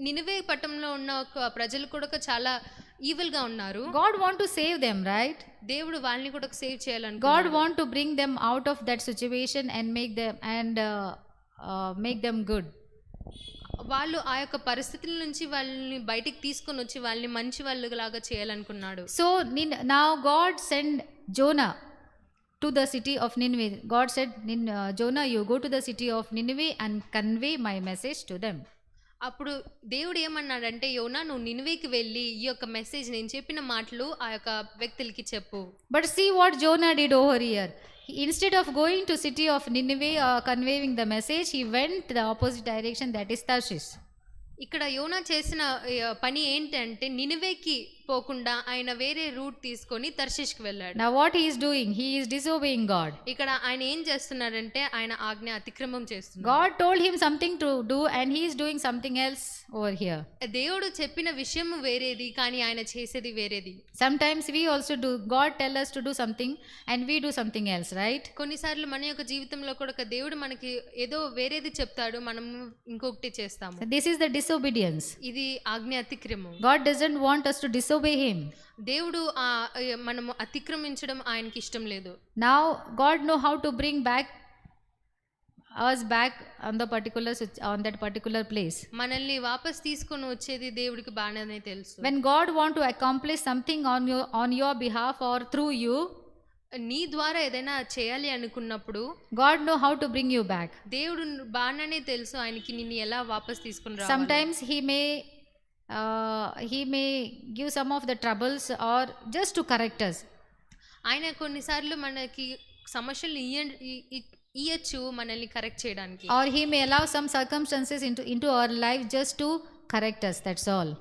Nineveh పట్టణంలో ఉన్న ఒక ప్రజలు కూడా చాలా ఈవిల్ గా ఉన్నారు. God want to save them, right? దేవుడు వాళ్ళని కూడా సేవ్ చేయాలని, God want to bring them out of that situation and make them good. వాళ్ళు ఆ యొక్క పరిస్థితుల నుంచి వాళ్ళని బయటికి తీసుకొని వచ్చి వాళ్ళని మంచి వాళ్ళలాగా చేయాలనుకున్నాడు. So now God sent Jonah to the city of Nineveh. God said, Jonah, you go to the city of Nineveh and convey my message to them. అప్పుడు దేవుడు ఏమన్నాడంటే, యోనా నువ్వు నినివేకి వెళ్ళి ఈ యొక్క మెసేజ్, నేను చెప్పిన మాటలు ఆ యొక్క వ్యక్తులకి చెప్పు. But see what Jonah did over here. Instead of going to city of Nineveh conveying the message, he went the opposite direction, that is Tarshish. ఇక్కడ యోనా చేసిన పని ఏంటంటే నినివేకి పోకుండా ఆయన వేరే రూట్ తీసుకొని తర్షీష్కి వెళ్ళాడు. Now what he is doing? He is disobeying God. ఇక్కడ ఆయన ఏం చేస్తున్నాడంటే ఆయన ఆజ్ఞ అతిక్రమం చేస్తున్నాడు. God told him something to do and he is doing something else over here. దేవుడు చెప్పిన విషయం వేరేది కానీ ఆయన చేసేది వేరేది. Sometimes we also do. God tell us to do something and we do something else, right? కొన్నిసార్లు మన యొక్క జీవితంలో కూడా దేవుడు మనకి ఏదో వేరేది చెప్తాడు, మనం ఇంకొకటి చేస్తాము. This is the disobedience. ఇది ఆజ్ఞ అతిక్రమం. God doesn't want us to disobey him. దేవుడు మనము అతిక్రమించడం ఆయనకి ఇష్టం లేదు. Now God know how to bring us back on that particular place. మనల్ని వాపస్ తీసుకొని వచ్చేది దేవుడికి బాగానే తెలుసు. When God want to accomplish something on your behalf or through you, నీ ద్వారా ఏదైనా చేయాలి అనుకున్నప్పుడు God know how to bring you back. దేవుడు బాగానే తెలుసు ఆయనకి నిన్ను ఎలా వాపస్ తీసుకుని రావాలి. Sometimes he may give some of the troubles or just to correct us. ఆయన కొన్నిసార్లు మనకి సమస్యలు ఇయ్యచ్చు మనల్ని కరెక్ట్ చేయడానికి. Or he may allow some circumstances into our life just to correct us, that's all.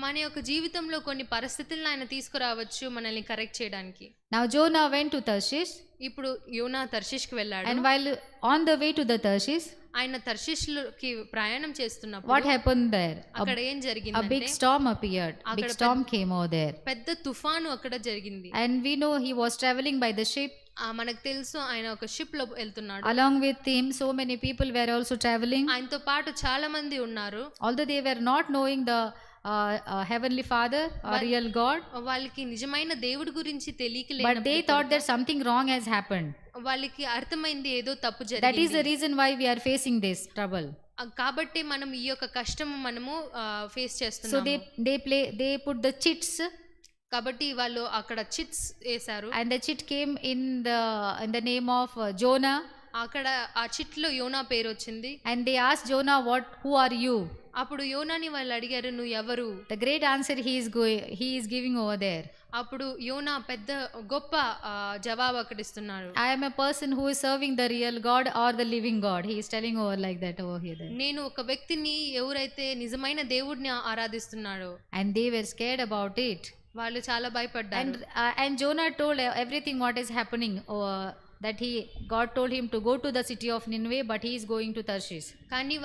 మన యొక్క జీవితంలో కొన్ని పరిస్థితులను ఆయన తీసుకురావచ్చు మనల్ని కరెక్ట్ చేయడానికి. Now Jonah went to Tarshish. ఇప్పుడు యోనా తర్షీష్కి వెళ్ళాడు. And while on the way to the Tarshish, ఆయన తర్షీష్కి ప్రయాణం చేస్తున్నప్పుడు what happened there? అక్కడ ఏం జరిగింది? A big storm appeared. Big storm came over there. పెద్ద తుఫాను అక్కడ జరిగింది. And we know he was traveling by the ship. మనకు తెలుసు ఆయన ఒక షిప్ లో వెళ్తున్నాడు. Along with him so many people were also traveling. ఆయనతో పాటు చాలా మంది ఉన్నారు. Although they were not knowing the heavenly father or real God, వాళ్ళకి నిజమైన దేవుడి గురించి తెలియకలేదు. but they thought that something wrong has happened. వాళ్ళకి అర్థమైంది ఏదో తప్పు జరిగింది. That is the reason why we are facing this trouble. కాబట్టి మనం ఈ యొక్క కష్టం మనము ఫేస్ So చేస్తున్నాము. they put the chits. కాబట్టి వాళ్ళు అక్కడ చిట్స్ వేశారు. And the chit came in the name of Jonah. అక్కడ ఆ చిట్లో యోనా పేరు వచ్చింది. And they asked Jonah, who are you? అప్పుడు యోనాని వాళ్ళు అడిగారు, నువ్వు ఎవరు? The great answer he is giving over there. అప్పుడు యోనా పెద్ద గొప్ప జవాబు అక్కడ ఇస్తున్నాడు. I am a person who is serving the real God or the living God. He is telling over like that over here. నేను ఒక వ్యక్తిని ఎవరైతే నిజమైన దేవుడిని ఆరాధిస్తున్నాడో. And they were scared about it. వాళ్ళు చాలా భయపడ్డారు. And Jonah told everything what is happening, that God told him to go to the city of Nineveh, but he is going to Tarshish. కానీ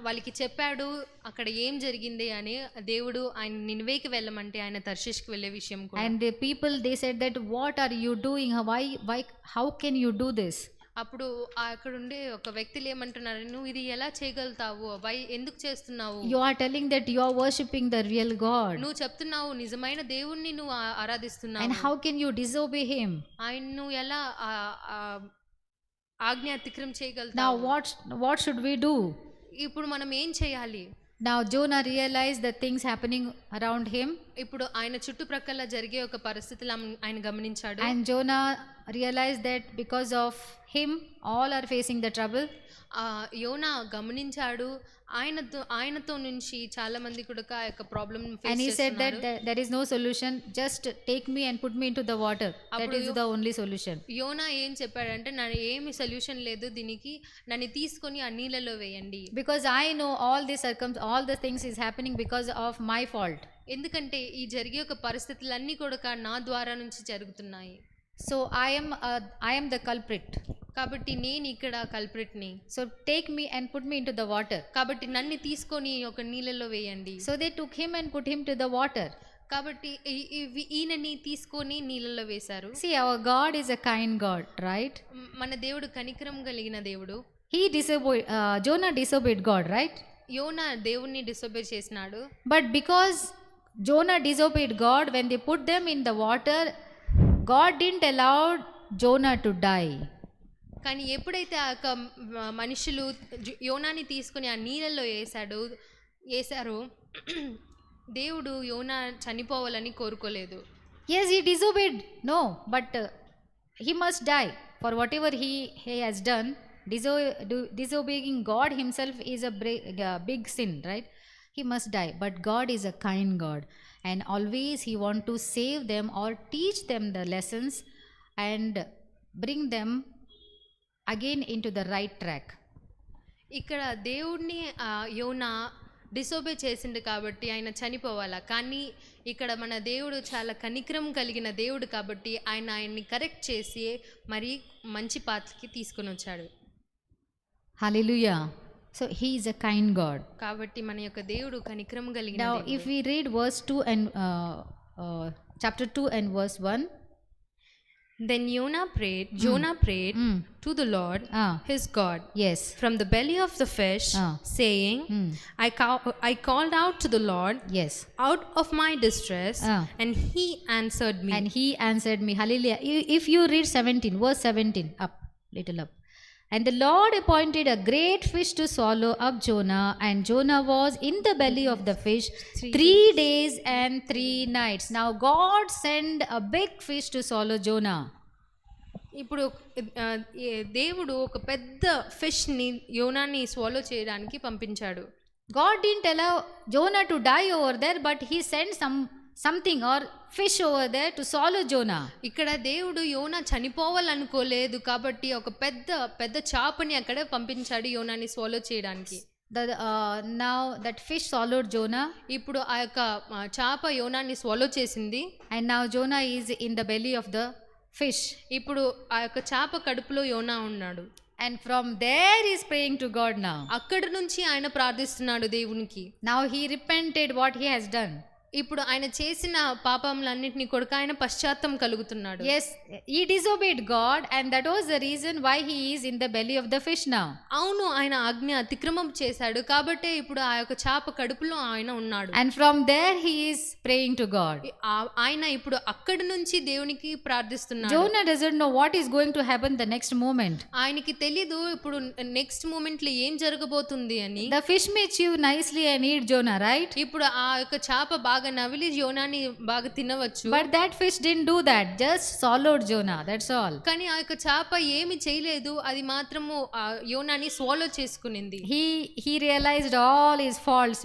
వాళ్ళకి చెప్పాడు అక్కడ ఏం జరిగింది అని. దేవుడు ఆయన నినివేకి వెళ్ళమంటే ఆయన తర్షీష్కి వెళ్ళే విషయం కూడా. And the people, they said that what are you doing? Why how can you do this? అప్పుడు అక్కడ ఉండే ఒక వ్యక్తులు ఏమంటున్నారు, నువ్వు ఇది ఎలా చేయగలుగుతావు, ఎందుకు చేస్తున్నావు? You are telling that you are worshipping the real God. నువ్వు చెప్తున్నావు నిజమైన దేవుణ్ణి నువ్వు ఆరాధిస్తున్నావు. And how can you disobey him? ఆయన నువ్వు ఎలా ఆజ్ఞ అతిక్రమం చేయగలుగుతావు? Now what should we do? ఇప్పుడు మనం ఏం చేయాలి? Now Jonah realized the things happening around him. ఇప్పుడు ఆయన చుట్టుప్రక్కల జరిగే ఒక పరిస్థితులు ఆయన గమనించాడు. And Jonah realized that because of him all are facing the trouble. యోనా గమనించాడు ఆయనతో నుంచి చాలా మంది కూడా ఆ యొక్క problem face And he said చేస్తున్నారు. that there is no solution, just take me and put me into the water. That is the only solution. యోనా ఏం చెప్పాడంటే ఏమి సొల్యూషన్ లేదు దీనికి, నన్ను తీసుకొని ఆ నీళ్ళలో వేయండి. Because I know all the things is happening because of my fault. ఎందుకంటే ఈ జరిగే ఒక పరిస్థితులన్నీ కూడా నా ద్వారా నుంచి జరుగుతున్నాయి. So I am the culprit. కాబట్టి నేను ఇక్కడ కల్ప్రిట్ని, So take me and put me into the water. కాబట్టి నన్ను తీసుకొని ఒక నీళ్ళలో వేయండి. So they took him and put him to the water. కాబట్టి ఈయనని తీసుకొని నీళ్ళలో వేశారు. See, our God is a kind God, right? మన దేవుడు కనికరం కలిగిన దేవుడు. Jonah disobeyed God, right? యోనా దేవుణ్ణి డిసోబే చేసినాడు. But because Jonah disobeyed God, when they put them in the water, God didn't allow Jonah to die. కానీ ఎప్పుడైతే ఆ యొక్క మనుషులు యోనాని తీసుకుని ఆ నీళ్ళల్లో వేశారో దేవుడు యోనా చనిపోవాలని కోరుకోలేదు. Yes, he disobeyed. No, but he must die for whatever he has done. Disobeying God himself is a big sin, right? He must die. But God is a kind God, and always he want to save them or teach them the lessons and bring them again into the right track. ఇక్కడ దేవుడిని యోనా disobey చేసిండు కాబట్టి ఆయన చనిపోవాలా. కానీ ఇక్కడ మన దేవుడు చాలా కనికరం కలిగిన దేవుడు కాబట్టి ఆయన్ని కరెక్ట్ చేసి మరి మంచి పాత్రకి తీసుకొని వచ్చాడు. Hallelujah. So he is a kind God. కాబట్టి మన యొక్క దేవుడు కనికరం కలిగిన Now దేవుడు. if we read verse 2 and chapter 2 and verse 1. Then Jonah prayed to the Lord his God Yes. from the belly of the fish, saying, I called out to the Lord Yes. out of my distress, and he answered me. And he answered me. Hallelujah. If you read 17, verse 17, up, little up. And the Lord appointed a great fish to swallow up Jonah, and Jonah was in the belly of the fish 3 days and 3 nights. Now God sent a big fish to swallow Jonah. ఇప్పుడు దేవుడు ఒక పెద్ద ఫిష్ని యోనాని swallow చేయడానికి పంపించాడు. God didn't allow Jonah to die over there, but he sent something or fish over there to swallow Jonah. ఇక్కడ దేవుడు యోనా చనిపోవాలనుకోలేదు కాబట్టి ఒక పెద్ద చాపని అక్కడ పంపించాడు యోనాని స్వాలో చేయడానికి. Now that fish swallowed Jonah. ఇప్పుడు ఆ యొక్క చాప యోనాని స్వాలో చేసింది. And now Jonah is in the belly of the fish. ఇప్పుడు ఆ యొక్క చాప కడుపులో యోనా ఉన్నాడు. And from there he is praying to God now. అక్కడ నుంచి ఆయన ప్రార్థిస్తున్నాడు దేవునికి. Now he repented what he has done. ఇప్పుడు ఆయన చేసిన పాపములన్నిటిని కొరకు ఆయన పశ్చాత్తాపం కలుగుతున్నాడు. Yes, he disobeyed God, and that was the reason why he is in the belly of the fish now. అవును, ఆయన ఆజ్ఞ అతిక్రమం చేశాడు కాబట్టి ఇప్పుడు ఆ యొక్క చాప కడుపులో ఆయన ఉన్నాడు. And from there he is praying to God. ఆయన ఇప్పుడు అక్కడి నుంచి దేవునికి ప్రార్థిస్తున్నాడు. Jonah doesn't know what is going to happen the next moment. ఆయనకి తెలియదు ఇప్పుడు నెక్స్ట్ మూమెంట్ లో ఏం జరగబోతుంది అని. The fish may chew nicely and eat Jonah, right? ఇప్పుడు ఆ యొక్క చాప బాగా నవిలి యోనాని బాగా తినవచ్చు. But that fish didn't do that, just swallowed Jonah, that's all. కానీ ఆ యొక్క చాప ఏమి చేయలేదు, అది మాత్రము యోనాని swallow చేసుకునింది. He realized all his faults,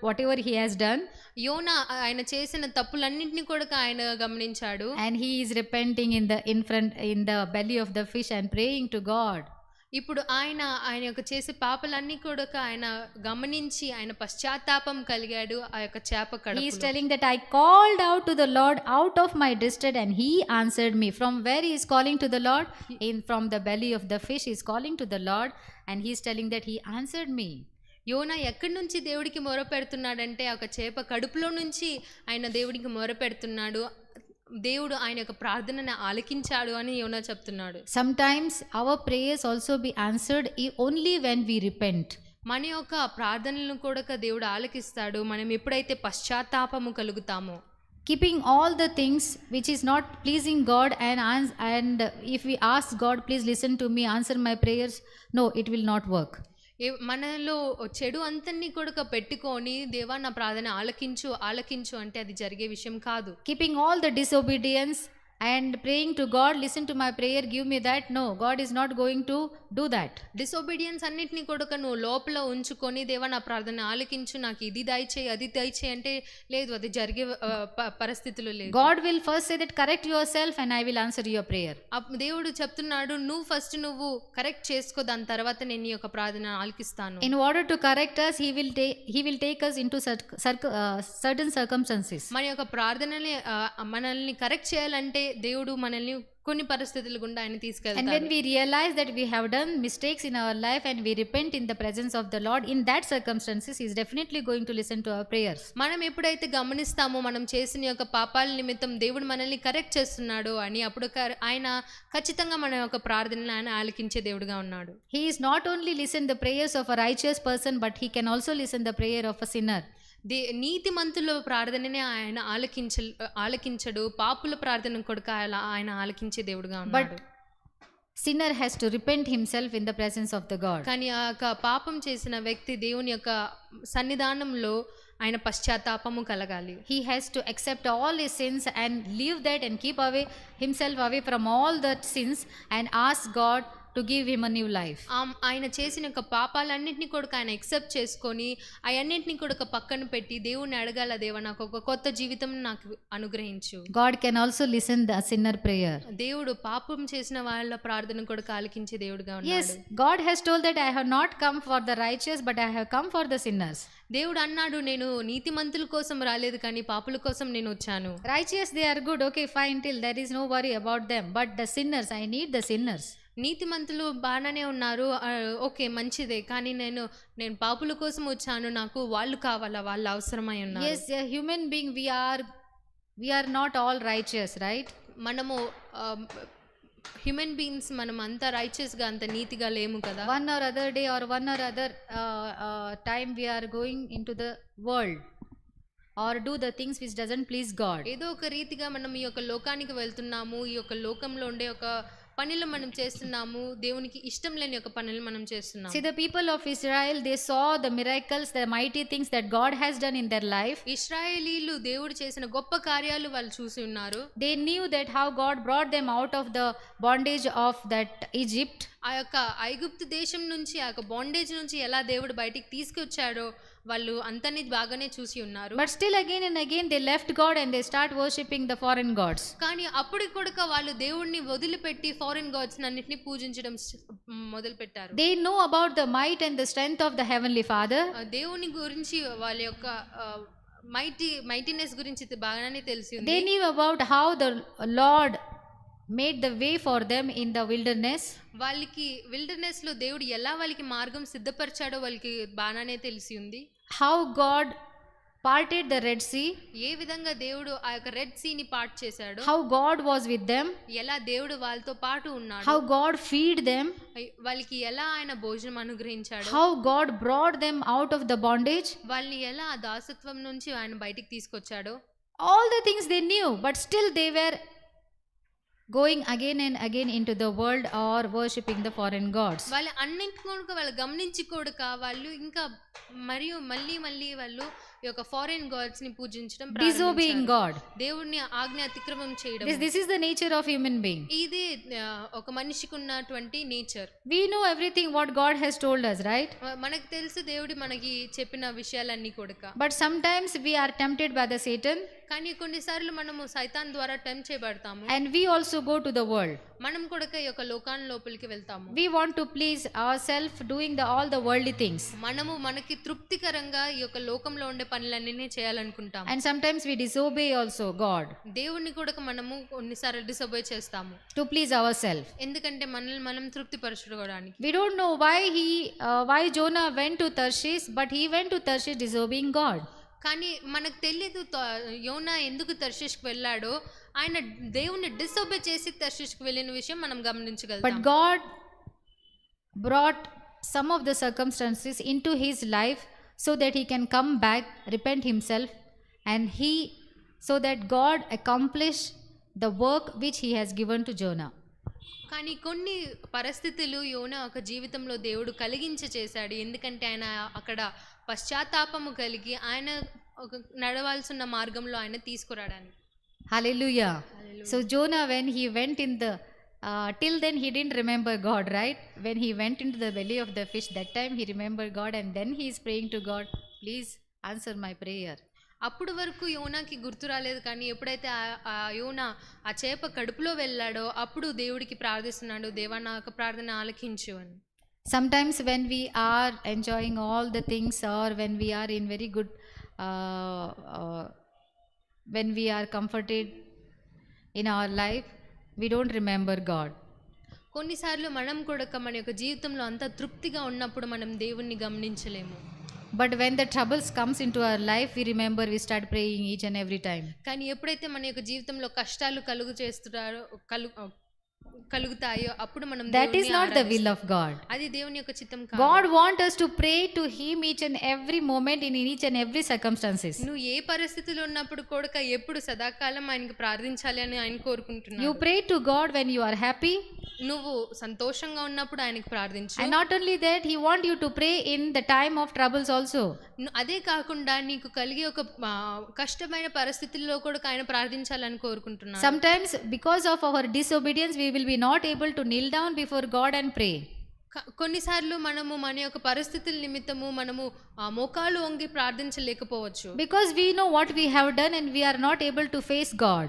whatever he has done. యోనా ఆయన చేసిన తప్పులన్నింటినీ కూడా ఆయన గమనించాడు. And he is repenting in the belly of the fish and praying to God. ఇప్పుడు ఆయన యొక్క చేసే పాపలన్నీ కూడా ఆయన గమనించి ఆయన పశ్చాత్తాపం కలిగాడు ఆ యొక్క చేప కడుపులో. He is telling that I called out to the Lord out of my distress and he answered me. From where he is calling to the Lord? From the belly of the fish he is calling to the Lord, and he is telling that he answered me. యోనా ఎక్కడి నుంచి దేవుడికి మొరపెడుతున్నాడంటే ఒక చేప కడుపులో నుంచి ఆయన దేవుడికి మొరపెడుతున్నాడు. దేవుడు ఆయన యొక్క ప్రార్థనను ఆలకించాడు అని యోనా చెప్తున్నాడు. Sometimes our prayers also be answered only when we repent. మన యొక్క ప్రార్థనలను కూడా దేవుడు ఆలకిస్తాడు మనం ఎప్పుడైతే పశ్చాత్తాపము కలుగుతామో. Keeping all the things which is not pleasing God and if we ask God, please listen to me, answer my prayers, no, it will not work. మనలో చెడు అంతన్ని కూడా పెట్టుకొని దేవా నా ప్రార్థన ఆలకించు అంటే అది జరిగే విషయం కాదు. Keeping all the disobedience and praying to God, listen to my prayer, give me that, no, God is not going to do that. Disobedience అన్నిటిని కూడా నువ్వు లోపల ఉంచుకొని దేవా నా ప్రార్థన ఆలకించు, నాకు ఇది దయచేయి అది దయచేయి అంటే లేదు, అది జరిగే పరిస్థితులు లేదు. God will first say that correct yourself and I will answer your prayer. దేవుడు చెప్తున్నాడు నువ్వు కరెక్ట్ చేసుకో, దాని తర్వాత నేను నీ యొక్క ప్రార్థన ఆలకిస్తాను. In order to correct us, he will take us into certain circumstances. మన యొక్క ప్రార్థనని మనల్ని కరెక్ట్ చేయాలంటే దేవుడు మనల్ని కొన్ని పరిస్థితుల గుండా ఆయన And తీసుకెళ్తారు. when we realize that we have done mistakes in our life and we repent in the presence of the Lord, in that circumstances, He is definitely going to listen to our prayers. మనం ఎప్పుడైతే గమనిస్తామో మనం చేసిన యొక్క పాపాల నిమిత్తం దేవుడు మనల్ని correct చేస్తున్నాడు అని, అప్పుడు ఆయన ఖచ్చితంగా మన యొక్క ప్రార్థనను ఆయన ఆలకించే దేవుడుగా ఉన్నాడు. He is not only listen the prayers of a righteous person, but He can also listen the prayer of a sinner. నీతిమంతుల ప్రార్థననే ఆయన ఆలకించడు, పాపుల ప్రార్థన కొడుక ఆయన ఆలకించే దేవుడుగా ఉన్నాడు. Sinner has to repent himself in the presence of the God. కానీ ఆ యొక్క పాపం చేసిన వ్యక్తి దేవుని యొక్క సన్నిధానంలో ఆయన పశ్చాత్తాపము కలగాలి. He has to accept all his sins and leave that and keep himself away from all the sins and ask God to give him a new life. ఆయన చేసిన యొక్క పాపాలన్నింటినీ కూడా ఆయన ఎక్సెప్ట్ చేసుకొని అవన్నింటినీ కూడా పక్కన పెట్టి దేవుణ్ణి అడగాల, దేవా నాకు ఒక కొత్త జీవితం నాకు అనుగ్రహించు. God can also listen the sinner prayer. దేవుడు పాపం చేసిన వాళ్ళ ప్రార్థన కూడా ఆలకించే దేవుడుగా ఉన్నాడు. Yes, God has told that I have not come for the righteous but I have come for the sinners. దేవుడు అన్నాడు, నేను నీతిమంతుల కోసం రాలేదు కానీ పాపుల కోసం నేను వచ్చాను. Righteous they are good, okay fine, till there is no worry about them, but the sinners, I need the sinners. నీతిమంతులు బాగానే ఉన్నారు, ఓకే మంచిదే, కానీ నేను పాపుల కోసం వచ్చాను, నాకు వాళ్ళు కావాలా, వాళ్ళు అవసరమై ఉన్నారు. Yes, a human being we are not all righteous, right? మనము హ్యూమన్ బీయింగ్స్ మనం అంత రైచియస్గా అంత నీతిగా లేము కదా. One or other day or one or other time we are going into the world or do the things which doesn't please God. ఏదో ఒక రీతిగా మనం ఈ యొక్క లోకానికి వెళ్తున్నాము, ఈ యొక్క లోకంలో ఉండే ఒక పనులు మనం చేస్తున్నాము, దేవునికి ఇష్టం లేని యొక్క పనులు మనం చేస్తున్నాము. See, the people of Israel, they saw the miracles, the mighty things that God has done in their life. ఇశ్రాయేలీలు దేవుడు చేసిన గొప్ప కార్యాలు వాళ్ళు చూసి ఉన్నారు. They knew that how God brought them out of the bondage of that Egypt. ఆ యొక్క ఐగుప్తు దేశం నుంచి, ఆ యొక్క బాండేజ్ నుంచి ఎలా దేవుడు బయటికి తీసుకొచ్చాడో వాళ్ళు అంతని బాగానే చూసి ఉన్నారు. But still again and again they left God and they start worshipping the foreign gods. కానీ అప్పుడు కూడా వాళ్ళు దేవుణ్ణి వదిలిపెట్టి ఫారిన్ గాడ్స్ అన్నిటిని పూజించడం మొదలు పెట్టారు. They know about the might and the strength of the heavenly Father. దేవుని గురించి వాళ్ళ యొక్క మైటీనెస్ గురించి బాగానే తెలిసి ఉంది. They knew about how the Lord made the way for them in the wilderness. వాళ్ళకి విల్డర్నెస్ లో దేవుడు ఎలా వాళ్ళకి మార్గం సిద్ధపరిచాడో వాళ్ళకి బాగానే తెలిసి ఉంది. How God parted the Red Sea. ఏ విధంగా దేవుడు ఆ యొక్క రెడ్ సీ ని పార్ట్ చేశాడు. How God was with them. ఎలా దేవుడు వాళ్ళతో పాటు ఉన్నాడు. How God feed them. వాళ్ళకి ఎలా ఆయన భోజనం అనుగ్రహించాడు. How God brought them out of the bondage. వాళ్ళని ఎలా ఆ దాసత్వం నుంచి ఆయన బయటికి తీసుకొచ్చాడో. All the things they knew, but still they were going again and again into the world or worshipping the foreign gods. వాళ్ళు అన్నింటిని వాళ్ళు గమనించి కూడా వాళ్ళు ఇంకా మరియు మళ్ళీ వాళ్ళు ఈ యొక్క ఫారిన్ గాడ్స్ ని పూజించడం, disobeying God, దేవుని ఆజ్ఞ అతిక్రమం చేయడం. this is the nature of human being. ఇది ఒక మనిషికి ఉన్నటువంటి nature. We know everything what God has told us, right? మనకు తెలుసు దేవుడు మనకి చెప్పిన విషయాలన్నీ కూడా. But sometimes we are tempted by the Satan. కానీ కొన్నిసార్లు మనము సైతాన్ ద్వారా tempt చేయబడతాము. And we also go to the world. మనం కూడా ఈ యొక్క లోకాల లోపలికి వెళ్తాము. We want to please ourselves doing all the worldly things. మనకి తృప్తికరంగా ఈ యొక్క లోకంలో ఉండే పనులన్నీ చేయాలనుకుంటాము. And sometimes we disobey also God. దేవుణ్ణి కూడా మనము కొన్నిసార్లు డిసోబే చేస్తాము to please ourselves. ఎందుకంటే మనల్ని మనం తృప్తిపరచుకోవడానికి. We don't know why Jonah went to Tarshish, but he went to Tarshish disobeying God. కానీ మనకు తెలియదు యోనా ఎందుకు తర్షీష్కి వెళ్ళాడో. ఆయన దేవుని డిసోబే చేసి తర్షీష్కి వెళ్ళిన విషయం మనం గమనించగలుగుతాం. But God brought some of the circumstances into his life so that he can come back, repent himself, and so that God accomplish the work which he has given to Jonah. కానీ కొన్ని పరిస్థితులు యోనా ఒక జీవితంలో దేవుడు చేశాడు. ఎందుకంటే ఆయన అక్కడ పశ్చాత్తాపము కలిగి ఆయన ఒక నడవాల్సిన మార్గంలో ఆయన తీసుకురావడానికి. Hallelujah. So Jonah, when he went in the till then he didn't remember God, right? When he went into the belly of the fish, that time he remembered God, and then he is praying to God, please answer my prayer. అప్పుడు వరకు యోనాకి గుర్తు రాలేదు. కానీ ఎప్పుడైతే ఆ యోనా ఆ చేప కడుపులో వెళ్ళాడో అప్పుడు దేవుడికి ప్రార్థిస్తున్నాడు, దేవా నా యొక్క ప్రార్థన ఆలకించు అని. Sometimes when we are enjoying all the things, or when we are in very good when we are comforted in our life, we don't remember God. కొన్నిసార్లు మనం కూడా మన యొక్క జీవితంలో అంత తృప్తిగా ఉన్నప్పుడు మనం దేవుణ్ణి గమనించలేము. But when the troubles comes into our life, we remember, we start praying each and every time. కానీ ఎప్పుడైతే మన యొక్క జీవితంలో కష్టాలు కలుగుతాయో అప్పుడు మనం That is దేవుణ్ణి not the ఆరాధిస్తాం. will of God. అది దేవుని యొక్క చిత్తం కాదు. God wants us to pray to Him each and every moment in each and every circumstances. నువ్వు ఏ పరిస్థితిలో ఉన్నప్పుడు కూడా ఎప్పుడు సదాకాలం ఆయనకి ప్రార్థించాలి అని ఆయన కోరుకుంటున్నాడు. You pray to God when you are happy. నువ్వు సంతోషంగా ఉన్నప్పుడు ఆయనకి ప్రార్థించు. And not only that, He wants you to pray in the time of troubles also. అదే కాకుండా నీకు కలిగే ఒక కష్టమైన పరిస్థితుల్లో కూడా ఆయన ప్రార్థించాలని కోరుకుంటున్నాడు. Sometimes because of our disobedience, we will be not able to kneel down before God and pray. కొన్నిసార్లు మనము మన యొక్క పరిస్థితుల నిమిత్తము మనము మోకాలు వంగి ప్రార్థించలేకపోవచ్చు. Because we know what we have done and we are not able to face God.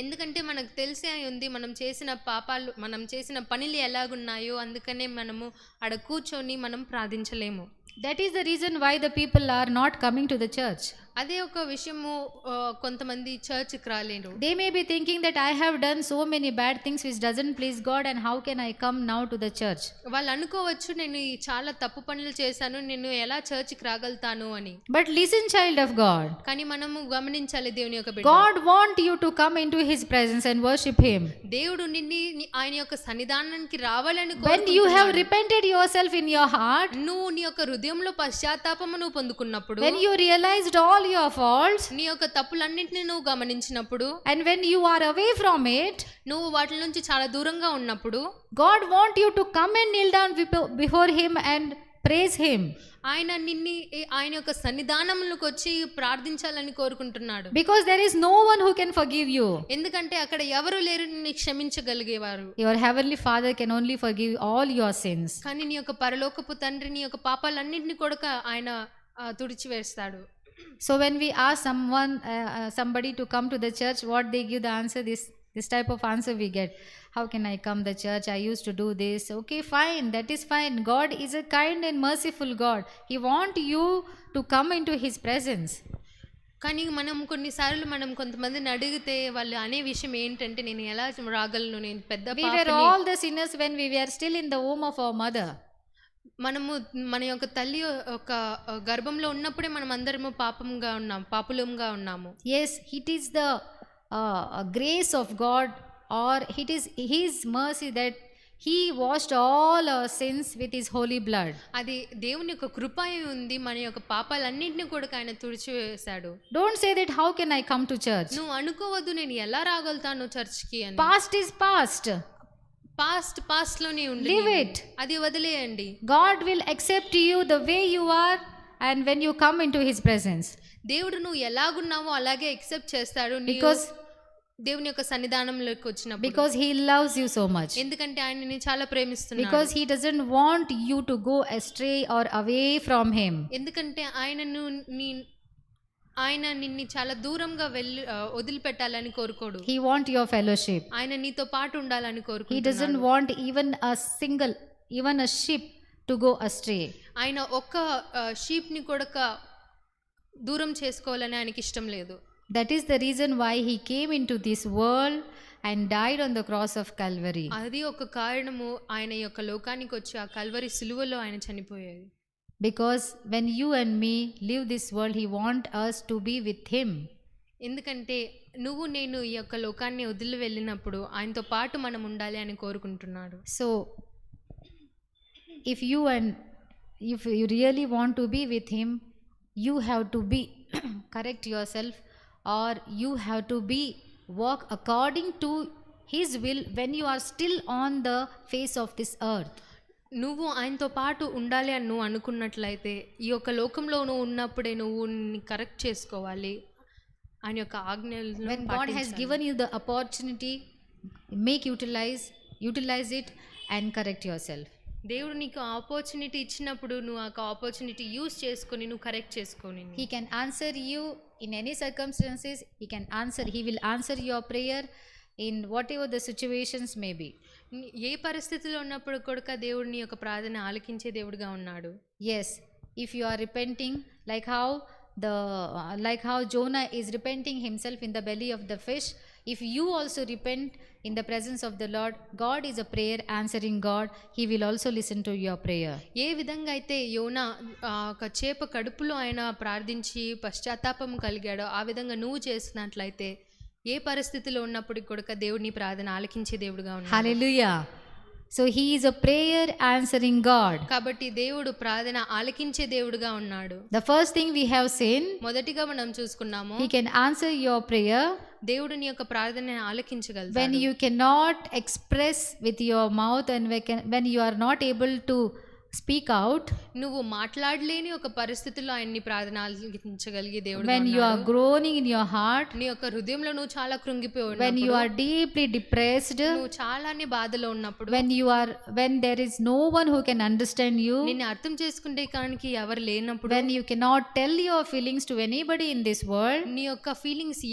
ఎందుకంటే మనకు తెలిసే ఉంది మనం చేసిన పాపాలు, మనం చేసిన పనులు ఎలాగున్నాయో, అందుకనే మనము ఆడ కూర్చొని మనం ప్రార్థించలేము. That is the reason why the people are not coming to the church. అదే ఒక విషయము, కొంతమంది చర్చ్కి రాలేరు. They may be thinking that I have done so many bad things which doesn't please God, and how can I come now to the church? వాళ్ళు అనుకోవచ్చు, నేను చాలా తప్పు పనులు చేశాను, నేను ఎలా చర్చ్కి రాగలుగుతాను అని. But listen, child of God. కానీ మనము గమనించాలి దేవుని యొక్క బిడ్డ. God want you to come into His presence and worship Him. దేవుడు నిన్ను ఆయన యొక్క సన్నిధానానికి రావాలని When you have repented yourself in your heart, నువ్వు నీ యొక్క హృదయంలో పశ్చాత్తాపము నువ్వు పొందుకున్నప్పుడు, when you realized all your faults, నీ యొక్క తప్పులన్నింటినీ నువ్వు గమనించినప్పుడు, and when you are away from it, నువ్వు వాటి నుంచి చాలా దూరంగా ఉన్నప్పుడు, God want you to come and kneel down before Him and praise Him. ఆయన యొక్క సన్నిధానంలోకి వచ్చి ప్రార్థించాలని కోరుకుంటున్నాడు. Because there is no one who can forgive you. ఎందుకంటే అక్కడ ఎవరు లేరు నిన్ను క్షమించగలిగేవారు. Your heavenly Father can only forgive all your sins. కానీ నీ యొక్క పరలోకపు తండ్రి నీ యొక్క పాపాలన్నింటినీ కూడా ఆయన తుడిచివేస్తాడు. So when we ask somebody to come to the church, what they give the answer, this type of answer we get. How can I come the church? I used to do this. Okay, fine, that is fine. God is a kind and merciful God. He want you to come into His presence. కానీ మనం కొన్నిసార్లు మనం కొంతమందిని అడిగితే వాళ్ళు అనే విషయం ఏంటంటే, నేను ఎలా రాగలను, నేను పెద్ద We were all the sinners when we were still in the womb of our mother. మనము మన యొక్క తల్లి ఒక గర్భంలో ఉన్నప్పుడే మనం అందరము పాపులంగా ఉన్నాము. Yes, it is the grace of God, or it is His mercy that He washed all our sins with His holy blood. అది దేవుని యొక్క కృప ఉంది, మన యొక్క పాపాలన్నింటినీ కూడా ఆయన తుడిచివేశాడు. Don't say that how can I come to church? నువ్వు అనుకోవద్దు, నేను ఎలా రాగలుగుతాను చర్చ్కి అని. Past is past. పాస్ట్ లోనే ఉండి Leave it. అది వదిలేయండి. God will accept you the way you are, and when you come into His presence. దేవుడు నువ్వు ఎలాగున్నావో అలాగే యాక్సెప్ట్ చేస్తాడు Because దేవుని యొక్క సన్నిధానంలోకి వచ్చినప్పుడు. Because He loves you so much. ఎందుకంటే ఆయనని చాలా ప్రేమిస్తున్నాడు. Because He doesn't want you to go astray or away from Him. ఎందుకంటే ఆయన నిన్ను చాలా దూరంగా వదిలిపెట్టాలని కోరుకోడు. He want your fellowship. ఆయన నీతో పాటు ఉండాలని కోరుకుంటున్నాడు. He doesn't want even a sheep to go astray. ఆయన ఒక్క షీప్ ని కూడా దూరం చేసుకోవాలని ఆయనకి ఇష్టం లేదు. That is the reason why He came into this world and died on the cross of Calvary. అది ఒక కారణము, ఆయన యొక్క లోకానికి వచ్చి ఆ కల్వరి సిలువలో ఆయన చనిపోయాడు. Because when you and me leave this world, He want us to be with Him. ఎందుకంటే నువ్వు నేను ఈ యొక్క లోకాన్ని వదిలి వెళ్ళినప్పుడు ఆయనతో పాటు మనం ఉండాలి అని కోరుకుంటున్నాడు. So if you really want to be with Him, you have to be correct yourself, or you have to walk according to His will when you are still on the face of this earth. నువ్వు ఆయనతో పాటు ఉండాలి అని నువ్వు అనుకున్నట్లయితే ఈ యొక్క లోకంలో నువ్వు ఉన్నప్పుడే నువ్వు కరెక్ట్ చేసుకోవాలి ఆయన యొక్క ఆజ్ఞలను. When God has given you the opportunity, utilize it and correct yourself. దేవుడు నీకు ఆపర్చునిటీ ఇచ్చినప్పుడు నువ్వు ఆ ఆపర్చునిటీ యూజ్ చేసుకొని నువ్వు కరెక్ట్ చేసుకోని. He can answer you in any circumstances. He will answer your prayer in whatever the situations may be. ఏ పరిస్థితిలో ఉన్నప్పుడు కూడా దేవుడు నీ యొక్క ప్రార్థన ఆలకించే దేవుడుగా ఉన్నాడు. Yes, if you are repenting, like how Jonah is repenting himself in the belly of the fish, If you also repent in the presence of the Lord, God is a prayer answering God. He will also listen to your prayer. ఏ విధంగా అయితే యోనా ఒక చేప కడుపులో ఆయన ప్రార్థించి పశ్చాత్తాపం కలిగాడో ఆ విధంగా నువ్వు చేసినట్లయితే ఏ పరిస్థితిలో ఉన్నప్పటికీ కూడా దేవుడిని ప్రార్థన ఆలకించే దేవుడుగా ఉన్నాడు. Hallelujah. So he is a prayer answering God. కాబట్టి దేవుడు ప్రార్థన ఆలకించే దేవుడుగా ఉన్నాడు. The first thing we have seen, మొదటిగా మనం చూసుకున్నాము he can answer your prayer దేవుడు నీ యొక్క ప్రార్థనని ఆలకించగలడు. when you cannot express with your mouth and when you are not able to speak out, నువ్వు మాట్లాడలేని ఒక పరిస్థితిలో ఆయన్ని ప్రార్థన ఆలకించగలిగే దేవుడు. when you are groaning in your heart, నీ యొక్క హృదయంలో నువ్వు చాలా కృంగిపోయి when you ఉన్నప్పుడు, are deeply depressed, నువ్వు చాలానే బాధలో ఉన్నప్పుడు, when there is no one who can understand you, నిన్ను అర్థం చేసుకుంటే కానికి ఎవరు లేనప్పుడు, when you cannot tell your feelings to anybody in this world, నీ యొక్క ఫీలింగ్స్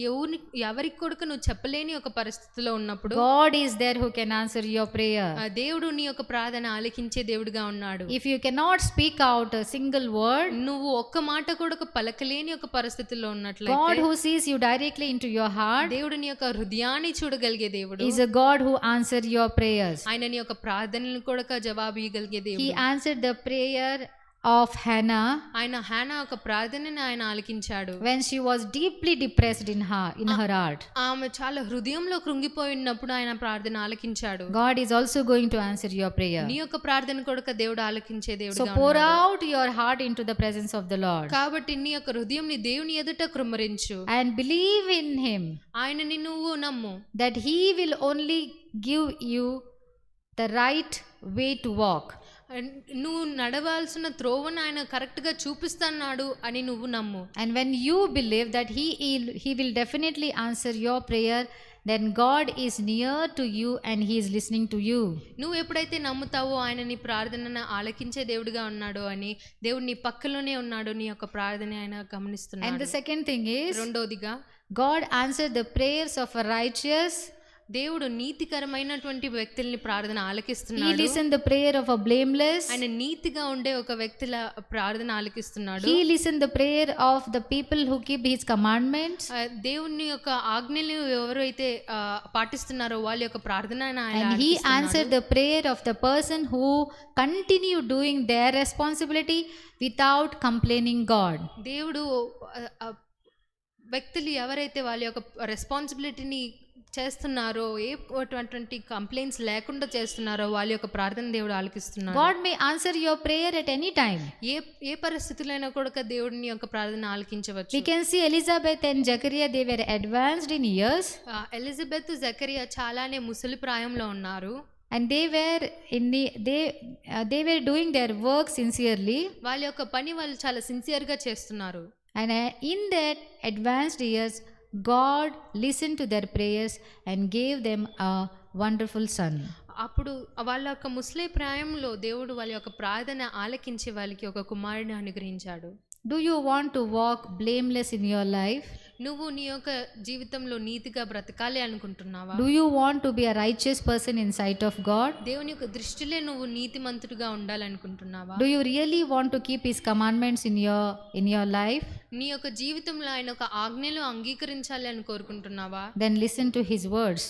ఎవరికి కూడా నువ్వు చెప్పలేని ఒక పరిస్థితిలో ఉన్నప్పుడు, God is there who can answer your prayer. ఆ దేవుడు నీ యొక్క ప్రార్థన ఆలకించే దేవుడుగా ఉన్నాడు. If you cannot speak out a single word, నువ్వు ఒక్క మాట కూడా పలకలేని ఒక పరిస్థితిలో God ఉన్నట్లయితే who sees you directly into your heart దేవుడు నీ యొక్క హృదయాన్ని చూడగలిగే దేవుడు. is a God who answers your prayers. ఆయన నీ యొక్క ప్రార్థనలను కూడా జవాబు ఇవ్వగలిగే He దేవుడు. answered the prayer of Hannah ఆయన హన్నా ఒక ప్రార్థనని ఆయన ఆలకించాడు. when she was deeply depressed in her heart. ఆమె చాలా హృదయంలో కృంగిపోయి ఉన్నప్పుడు ఆయన ప్రార్థన ఆలకించాడు. God is also going to answer your prayer. నీ యొక్క ప్రార్థన కూడా దేవుడు ఆలకించే So దేవుడుగా pour ఉన్నాడు. out your heart into the presence of the Lord కాబట్టి నీ యొక్క హృదయంని దేవుని ఎదుట కృమ్మరించు. and believe in Him ఆయనని నువ్వు నమ్ము. that He will only give you the right way to walk. నువ్వు నడవాల్సిన త్రోవను ఆయన కరెక్ట్గా చూపిస్తున్నాడు అని నువ్వు నమ్ము. And when you believe that He will definitely answer your prayer, then God is near to you and He is listening to you. నువ్వు ఎప్పుడైతే నమ్ముతావో ఆయన నీ ప్రార్థనను ఆలకించే దేవుడిగా ఉన్నాడు అని, దేవుడు నీ పక్కలోనే ఉన్నాడు, నీ యొక్క ప్రార్థన ఆయన And గమనిస్తున్నాడు. the second thing is, రెండోదిగా God answered the prayers of a righteous. దేవుడు నీతికరమైనటువంటి వ్యక్తుల్ని ప్రార్థన He ఆలకిస్తున్నాడు. listened the prayer of a blameless. ఆయన నీతిగా ఉండే ఒక వ్యక్తుల ప్రార్థన ఆలకిస్తున్నాడు. He listened the prayer of the people who keep His commandments. దేవుని యొక్క ఆజ్ఞలు ఎవరైతే పాటిస్తున్నారో వాళ్ళ యొక్క ప్రార్థన ఆయన And He ఆలకిస్తున్నాడు. answered the prayer of the person who continue doing their responsibility without complaining God. దేవుడు వ్యక్తులు ఎవరైతే వాళ్ళ యొక్క రెస్పాన్సిబిలిటీని చేస్తున్నారో, అటువంటి కంప్లైంట్స్ లేకుండా చేస్తున్నారో వాళ్ళ యొక్క ప్రార్థన దేవుడు ఆలకిస్తున్నాడు. God may answer your prayer at any time. ఏ పరిస్థితులైనా కూడా దేవుడిని యొక్క ప్రార్థన ఆలకించవచ్చు. We can see Elizabeth and Zechariah, they were advanced in years Elizabeth Zechariah చాలానే ముసలి ప్రాయంలో ఉన్నారు. and they were doing their work sincerely, వాళ్ళ యొక్క పని వాళ్ళు చాలా సిన్సియర్గా చేస్తున్నారు. and in that advanced years God listened to their prayers and gave them a wonderful son. అప్పుడు వాళ్ళ యొక్క ముసలి ప్రాయంలో దేవుడు వాళ్ళ యొక్క ప్రార్థన ఆలకించి వాళ్ళకి ఒక కుమారుడిని అనుగ్రహించాడు. Do you want to walk blameless in your life? నువ్వు నీ యొక్క జీవితంలో నీతిగా బ్రతకాలి అనుకుంటున్నావా? Do you want to be a righteous person in sight of God? దేవుని యొక్క దృష్టిలో నువ్వు నీతిమంతుడిగా ఉండాలనుకుంటున్నావా? Do you really want to keep His commandments in your life? నీ యొక్క జీవితంలో ఆయన ఒక ఆజ్ఞలు అంగీకరించాలి అని కోరుకుంటున్నావా? Then listen to His words.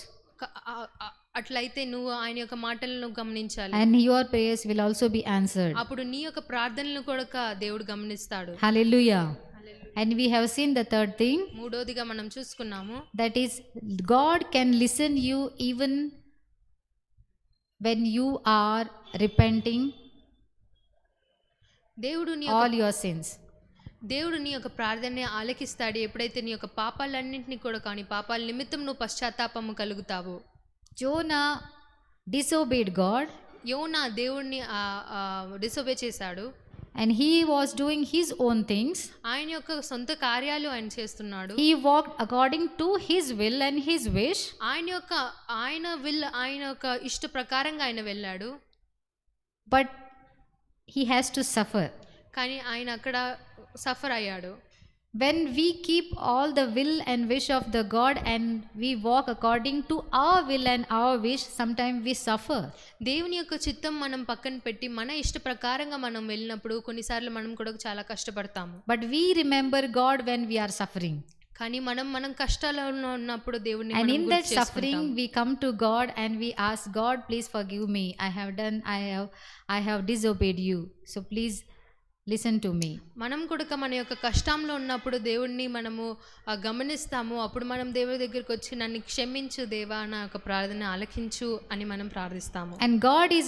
అట్లయితే నువ్వు ఆయన యొక్క మాటలను గమనించాలి. And your prayers will also be answered. అప్పుడు నీ యొక్క ప్రార్థనలు కూడా దేవుడు గమనిస్తాడు. Hallelujah. And we have seen the third thing. మూడోదిగా మనం చూసుకున్నాము. That is, God can listen you even when you are repenting దేవుడు నీ all your sins. దేవుడు నీ యొక్క ప్రార్థనని ఆలకిస్తాడు ఎప్పుడైతే నీ యొక్క పాపాలన్నింటినీ కూడా కానీ పాపాల నిమిత్తం నువ్వు పశ్చాత్తాపము కలుగుతావు. Jonah disobeyed God. యోనా దేవుడిని డిసోబే చేశాడు. And he was doing his own things. ఆయన యొక్క సొంత కార్యాలు ఆయన చేస్తున్నాడు. He walked according to his will and his wish. ఆయన యొక్క ఇష్ట ప్రకారంగా ఆయన వెళ్ళాడు. But he has to suffer. కానీ ఆయన అక్కడ సఫర్ అయ్యాడు. When we keep all the will and wish of the God and we walk according to our will and our wish, sometimes we suffer. దేవుని యొక్క చిత్తం మనం పక్కన పెట్టి మన ఇష్ట ప్రకారంగా మనం వెళ్ళినప్పుడు కొన్నిసార్లు మనం కూడా చాలా కష్టపడతాము. But we remember God when we are suffering. కానీ మనం కష్టాలలో ఉన్నప్పుడు దేవుణ్ణి And మనం in గుర్తు that suffering, చేసుకుంటాం. we come to God and we ask God, please forgive me. I have disobeyed you. So please listen to me. మనం కూడా మన యొక్క కష్టంలో ఉన్నప్పుడు దేవుణ్ణి మనము గమనిస్తాము. అప్పుడు మనం దేవుడి దగ్గరికి వచ్చి నన్ను క్షమించు దేవా, నా యొక్క ప్రార్థన ఆలకించు అని మనం ప్రార్థిస్తాము. And God is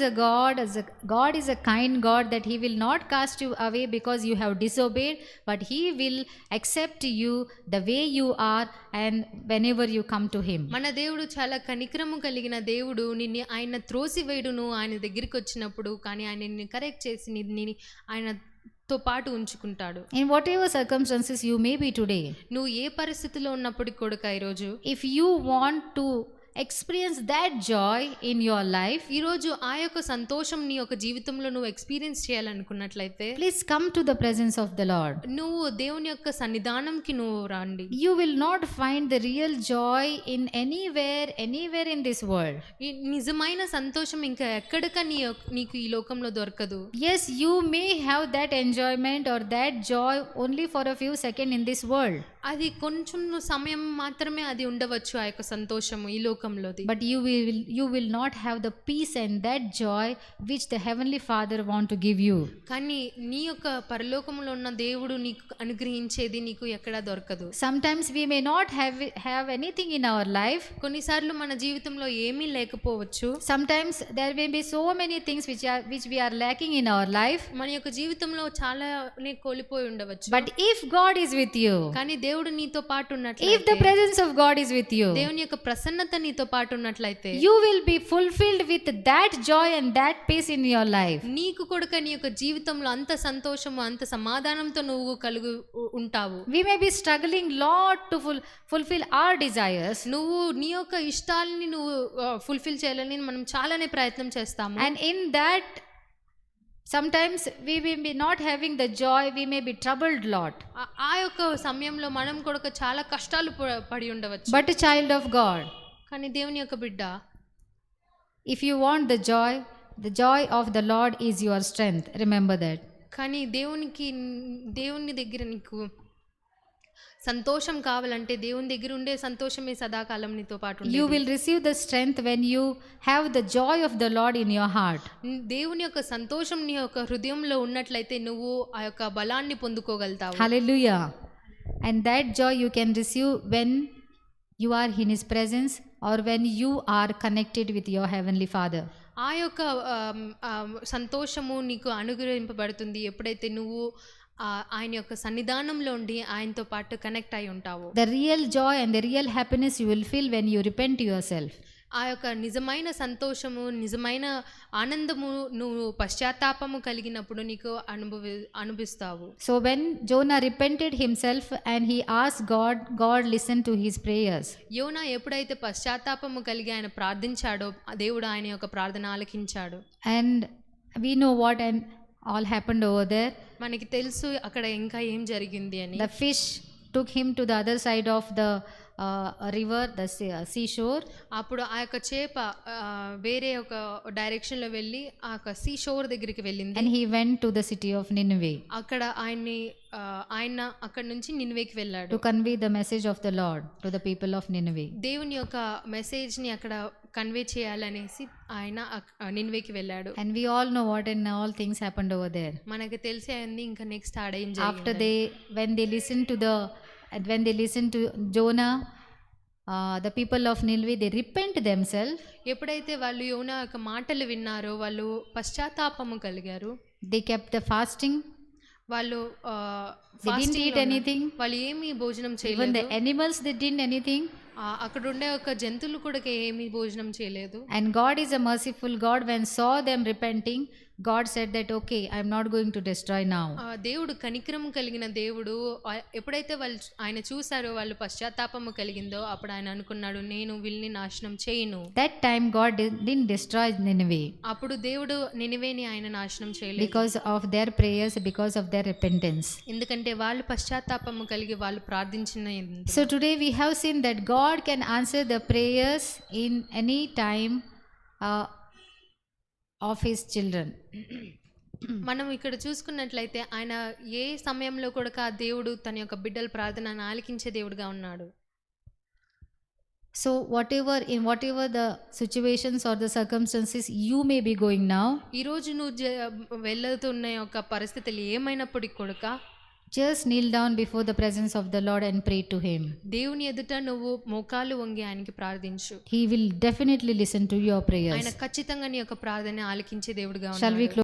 a kind God, that He will not cast you away because you have disobeyed, but He will accept you the way you are and whenever you come to Him. మన దేవుడు చాలా కనికరము కలిగిన దేవుడు. నిన్ను ఆయన త్రోసివేయుడును ఆయన దగ్గరికి వచ్చినప్పుడు, కానీ ఆయన నిన్ను కరెక్ట్ చేసి నిన్ను ఆయనతో పాటు ఉంచుకుంటాడు. In whatever circumstances you may be today, నువ్వు ఏ పరిస్థితిలో ఉన్నప్పటికీ కూడా ఈరోజు if you want to experience that joy in your life, ఈరోజు ఆ యొక్క సంతోషం నీ యొక్క జీవితంలో నువ్వు experience చేయాలనుకున్నట్లయితే please come to the presence of the Lord. నువ్వు దేవుని యొక్క సన్నిధానంకి నువ్వు రండి. You will not find the real joy in anywhere in this world. ఈ నిజమైన సంతోషం ఇంకా ఎక్కడిక నీకు ఈ లోకంలో దొరకదు. Yes, you may have that enjoyment or that joy only for a few seconds in this world, అది కొంచెం సమయం మాత్రమే అది ఉండవచ్చు ఆ యొక్క సంతోషము ఈ లోకంలోది. but you will not have the peace and that joy which the heavenly Father want to give you. కానీ నీ యొక్క పరలోకంలో ఉన్న దేవుడు నీకు అనుగ్రహించేది నీకు ఎక్కడా దొరకదు. Sometimes we may not have anything in our life. కొన్నిసార్లు మన జీవితంలో ఏమీ లేకపోవచ్చు. Sometimes there may be so many things which we are lacking in our life. మన యొక్క జీవితంలో చాలా కోల్పోయి ఉండవచ్చు. But if God is with you, కానీ దేవుడు నీతో పాటు if the ఉన్నట్లయితే, presence of God is with you, దేవుని యొక్క ప్రసన్నత నీతో పాటు ఉన్నట్లయితే, you will be fulfilled with that joy and that peace in your life. నీకు కూడా నీ యొక్క జీవితంలో అంత సంతోషము అంత సమాధానంతో నువ్వు కలిగి ఉంటావు. We may be struggling lot to fulfill our desires, నువ్వు నీ యొక్క ఇష్టాలని నువ్వు ఫుల్ఫిల్ చేయాలని మనం చాలానే ప్రయత్నం చేస్తాము. and in that sometimes we may be not having the joy, we may be troubled lot. ఆ యొక్క సమయంలో మనం కూడా చాలా కష్టాలు పడి ఉండవచ్చు. But a child of God, కానీ దేవుని యొక్క బిడ్డ, if you want the joy of the Lord is your strength. Remember that. కానీ దేవుని దగ్గర నీకు సంతోషం కావాలంటే దేవుని దగ్గర ఉండే సంతోషమే సదాకాలం నీతో పాటు ఉండేది. You will receive the strength when you have the joy of the Lord in your heart. దేవుని యొక్క సంతోషం నీ యొక్క హృదయంలో ఉన్నట్లయితే నువ్వు ఆ యొక్క బలాన్ని పొందుకోగలుగుతావు. Hallelujah. And that joy you can receive when you are in His presence or when you are connected with your Heavenly Father. ఆ యొక్క సంతోషము నీకు అనుగ్రహింపబడుతుంది ఎప్పుడైతే నువ్వు ఆయన యొక్క సన్నిధానంలో ఉండి ఆయనతో పాటు కనెక్ట్ అయి ఉంటావు. The real joy and the real happiness you will feel when you repent to yourself. ఆ యొక్క నిజమైన సంతోషము నిజమైన ఆనందము నువ్వు పశ్చాత్తాపము కలిగినప్పుడు నీకు అనుభవిస్తావు. So when Jonah repented himself and he asked God listened to his prayers. యోనా ఎప్పుడైతే పశ్చాత్తాపము కలిగి ఆయన ప్రార్థించాడో దేవుడు ఆయన యొక్క ప్రార్థన ఆలకించాడు. And we know what and all happened over there. మనకి తెలుసు అక్కడ ఇంకా ఏం జరిగింది అని. The fish took him to the other side of the river, the seashore. అప్పుడు ఆ యొక్క చేప వేరే ఒక డైరెక్షన్లో వెళ్ళి ఆ యొక్క సీషోర్ దగ్గరికి వెళ్ళింది. And he went to the city of Nineveh. అక్కడ ఆయన అక్కడ నుంచి నినివేకి వెళ్ళాడు. To convey the message of the Lord to the people of Nineveh. దేవుని యొక్క మెసేజ్ని అక్కడ కన్వే చేయాలనేసి ఆయన నినివేకి వెళ్ళాడు. And we all know what and all things happened over there. మనకి తెలిసే అంది ఇంకా నెక్స్ట్ ఆడేం After when they listened to Jonah, the people of Nineveh, they repent themselves. ఎప్పుడైతే వాళ్ళు యోనా యొక్క మాటలు విన్నారో వాళ్ళు పశ్చాత్తాపము కలిగారు. They kept the fasting. వాళ్ళు They didn't eat anything. వాళ్ళు ఏమీ భోజనం Even చేయలేదు. the animals, they didn't anything. అక్కడ ఉండే ఒక జంతువులు కూడా ఏమీ భోజనం చేయలేదు. And God is a merciful God. When saw them repenting, God said that okay, I am not going to destroy now. దేవుడు కనికరము కలిగిన దేవుడు. ఎప్పుడైతే ఆయన చూసారో వాళ్ళు పశ్చాత్తాపము కలిగిందో అప్పుడు ఆయన అనుకున్నాడు నేను వీళ్ళని నాశనం చేయను. That time God didn't destroy Nineveh. అప్పుడు దేవుడు నినివేని ఆయన నాశనం చేయలేదు. Because of their prayers, because of their repentance. ఎందుకంటే వాళ్ళు పశ్చాత్తాపము కలిగి వాళ్ళు ప్రార్థించిన. So today we have seen that God can answer the prayers in any time of His children. మనం ఇక్కడ చూసుకున్నట్లయితే ఆయన ఏ సమయంలో కూడా దేవుడు తన యొక్క బిడ్డల ప్రార్థనను ఆలకించే దేవుడుగా ఉన్నాడు. So whatever the situations or the circumstances you may be going now, ఈరోజు నువ్వు వెళ్తున్న యొక్క పరిస్థితులు ఏమైనప్పటికీ కూడా just kneel down before the presence of the Lord and pray to him. దేవుని ఎదుట నువ్వు మోకాలు వంగి ఆయనకి ప్రార్థించు. He will definitely listen to your prayers. ఆయన ఖచ్చితంగా నీ యొక్క ప్రార్థన ఆలకించే దేవుడుగా Shall we ఉన్నాడు.